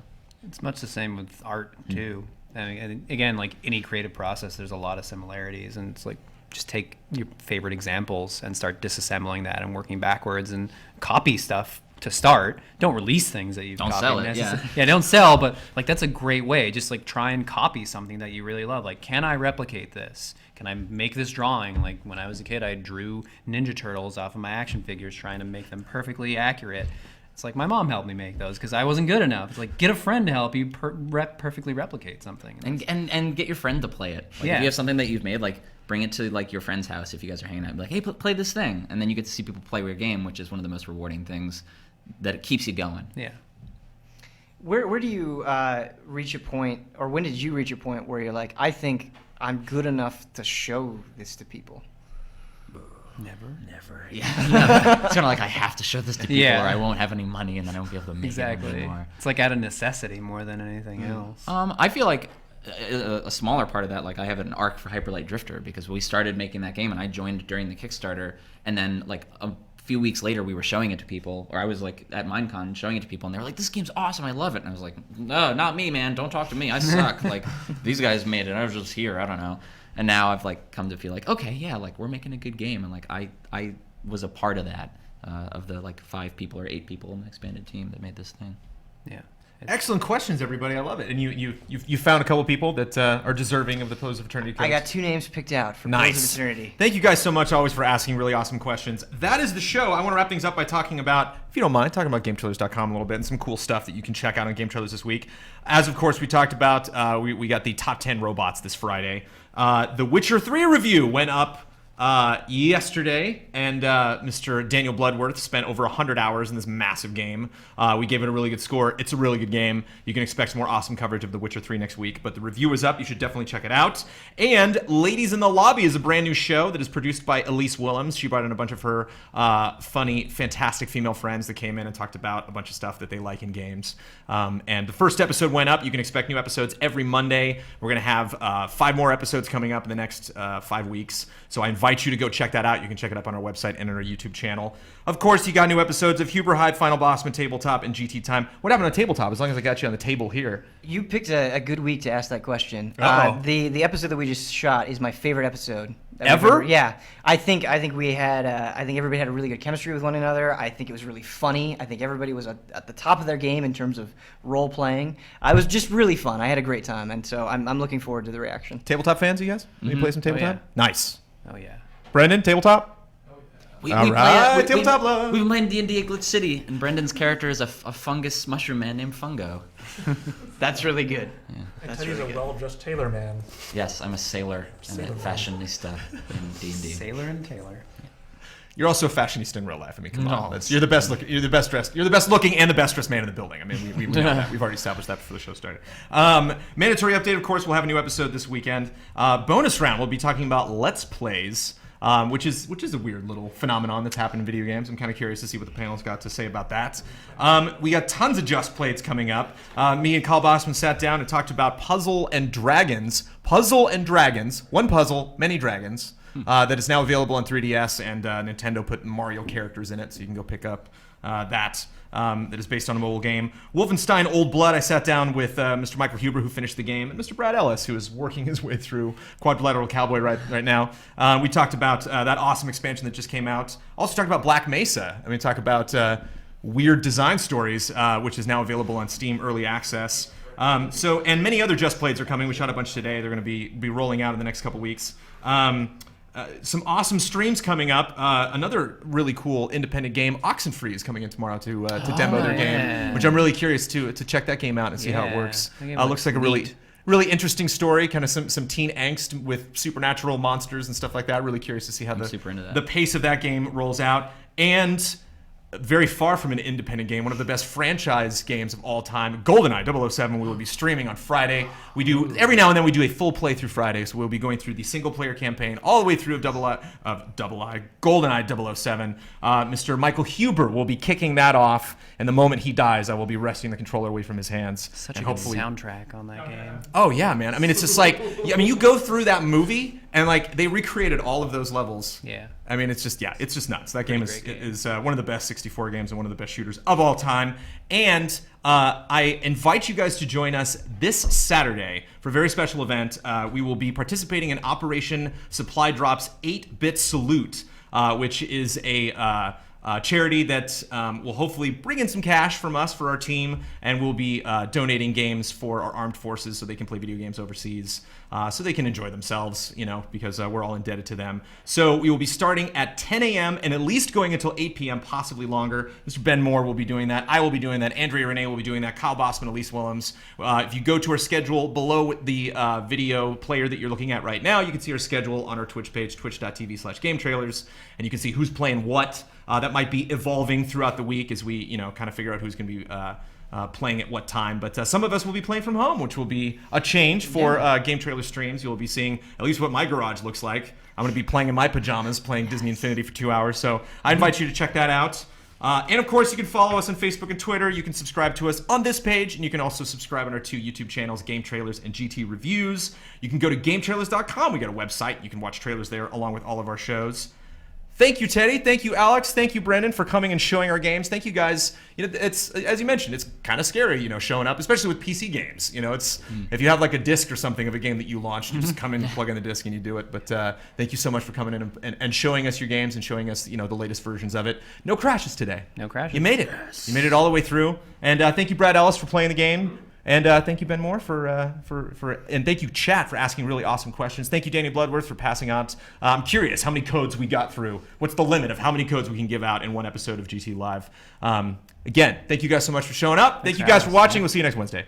It's much the same with art too. And again, like any creative process, there's a lot of similarities, and it's like, just take your favorite examples and start disassembling that and working backwards, and copy stuff to start. Don't release things that you've Don't copied sell it, necessarily. yeah. Don't sell, but like that's a great way. Just like try and copy something that you really love. Like, can I replicate this? Can I make this drawing? Like when I was a kid, I drew Ninja Turtles off of my action figures, trying to make them perfectly accurate. It's like my mom helped me make those because I wasn't good enough. It's like, get a friend to help you perfectly replicate something. And get your friend to play it. Like, Yeah. if you have something that you've made, like bring it to like your friend's house if you guys are hanging out. Be like, hey, play this thing, and then you get to see people play your game, which is one of the most rewarding things that it keeps you going. Yeah. Where do you reach a point, or when did you reach a point where you're like, I think I'm good enough to show this to people? Never. Yeah, it's kind of like I have to show this to people, Yeah. or I won't have any money, and then I won't be able to make it Exactly. anymore. It's like out of necessity more than anything else. I feel like a smaller part of that, like I have an arc for Hyperlight Drifter because we started making that game and I joined during the Kickstarter, and then like a few weeks later we were showing it to people, or I was like at Minecon showing it to people, and they were like, "This game's awesome, I love it," and I was like, "No, not me, man. Don't talk to me. I suck. Like these guys made it. I was just here. I don't know." And now I've like come to feel like, okay, yeah, like we're making a good game, and like I was a part of that, of the like 5 people or 8 people in the expanded team that made this thing. Yeah. Excellent questions, everybody. I love it. And you found a couple people that are deserving of the Pose of Eternity codes. I got 2 names picked out for Nice. Pose of Eternity. Thank you guys so much always for asking really awesome questions. That is the show. I want to wrap things up by talking about, if you don't mind, talking about GameTrailers.com a little bit and some cool stuff that you can check out on GameTrailers this week. As, of course, we talked about, we got the top 10 robots this Friday. The Witcher 3 review went up yesterday, and Mr. Daniel Bloodworth spent over 100 hours in this massive game. We gave it a really good score. It's a really good game. You can expect some more awesome coverage of The Witcher 3 next week, but the review is up. You should definitely check it out. And Ladies in the Lobby is a brand new show that is produced by Elise Willems. She brought in a bunch of her funny, fantastic female friends that came in and talked about a bunch of stuff that they like in games. And the first episode went up. You can expect new episodes every Monday. We're going to have 5 more episodes coming up in the next 5 weeks. So I invite you to go check that out. You can check it up on our website and on our YouTube channel. Of course, you got new episodes of Huber Hyde, Final Bossman, Tabletop, and GT Time. What happened to Tabletop? As long as I got you on the table here. You picked a good week to ask that question. Uh-oh. The episode that we just shot is my favorite episode that we've Ever? Yeah, I think we had I think everybody had a really good chemistry with one another. I think it was really funny. I think everybody was at the top of their game in terms of role playing. I was just really fun. I had a great time, and so I'm looking forward to the reaction. Tabletop fans, you guys? You play some Tabletop? yeah. Nice. Oh yeah. Brendan, Tabletop? All right, Tabletop love. We've been playing D&D at Glitch City, and Brendan's character is a fungus mushroom man named Fungo. That's really good. Yeah. That's Teddy's really a good. well-dressed tailor man. Yes, I'm a sailor and a fashionista in D&D. Sailor and Taylor. You're also a fashionista in real life. I mean, come on. No. You're the best looking. You're the best dressed. You're the best looking and the best dressed man in the building. I mean, we know that. We've already established that before the show started. Mandatory update, of course. We'll have a new episode this weekend. Bonus round. We'll be talking about Let's Plays. Which is a weird little phenomenon that's happened in video games. I'm kind of curious to see what the panel's got to say about that. We got tons of Just Plays coming up. Me and Carl Bossman sat down and talked about Puzzle and Dragons. Puzzle and Dragons. One puzzle, many dragons. That is now available on 3DS, and Nintendo put Mario characters in it, so you can go pick up that. That is based on a mobile game. Wolfenstein Old Blood, I sat down with Mr. Michael Huber, who finished the game, and Mr. Brad Ellis, who is working his way through Quadrilateral Cowboy right now. We talked about that awesome expansion that just came out. Also talked about Black Mesa. I mean, talk about Weird Design Stories, which is now available on Steam Early Access. And many other Just Plays are coming. We shot a bunch today. They're going to be rolling out in the next couple weeks. Some awesome streams coming up. Another really cool independent game, Oxenfree, is coming in tomorrow to demo their game, which I'm really curious to check that game out and see how it works. Looks like a really interesting story, kind of some teen angst with supernatural monsters and stuff like that. Really curious to see how the pace of that game rolls out. And very far from an independent game, one of the best franchise games of all time, GoldenEye 007. We will be streaming on Friday. We do every now and then we do a full playthrough Friday, so we'll be going through the single player campaign all the way through of GoldenEye 007. Mr. Michael Huber will be kicking that off, and the moment he dies, I will be wresting the controller away from his hands. Such a and good hopefully soundtrack on that game. Oh yeah, man. I mean, it's just like, you go through that movie and like they recreated all of those levels. Yeah. I mean, it's just nuts. That game is one of the best 64 games and one of the best shooters of all time. And I invite you guys to join us this Saturday for a very special event. We will be participating in Operation Supply Drop's 8-Bit Salute, which is a charity that will hopefully bring in some cash from us for our team, and we'll be donating games for our armed forces so they can play video games overseas, so they can enjoy themselves, because we're all indebted to them. So we will be starting at 10 a.m. and at least going until 8 p.m., possibly longer. Mr. Ben Moore will be doing that. I will be doing that. Andrea Renee will be doing that. Kyle Bossman, Elise Willems. If you go to our schedule below the video player that you're looking at right now, you can see our schedule on our Twitch page, twitch.tv/GameTrailers, and you can see who's playing what. That might be evolving throughout the week as we, kind of figure out who's going to be playing at what time. But some of us will be playing from home, which will be a change for Game Trailer streams. You'll be seeing at least what my garage looks like. I'm going to be playing in my pajamas, playing Disney Infinity for 2 hours. So I invite you to check that out. And of course, you can follow us on Facebook and Twitter. You can subscribe to us on this page, and you can also subscribe on our 2 YouTube channels, Game Trailers and GT Reviews. You can go to GameTrailers.com. We got a website. You can watch trailers there along with all of our shows. Thank you, Teddy. Thank you, Alex. Thank you, Brendan, for coming and showing our games. Thank you, guys. It's, as you mentioned, it's kind of scary, showing up, especially with PC games. It's if you have like a disc or something of a game that you launched, you just come in, plug in the disc, and you do it. But thank you so much for coming in and showing us your games and showing us, the latest versions of it. No crashes today. No crashes. You made it. Yes. You made it all the way through. And thank you, Brad Ellis, for playing the game. And thank you, Ben Moore, and thank you, chat, for asking really awesome questions. Thank you, Danny Bloodworth, for passing out. I'm curious how many codes we got through. What's the limit of how many codes we can give out in one episode of GT Live? Again, thank you guys so much for showing up. Thank you guys for watching. We'll see you next Wednesday.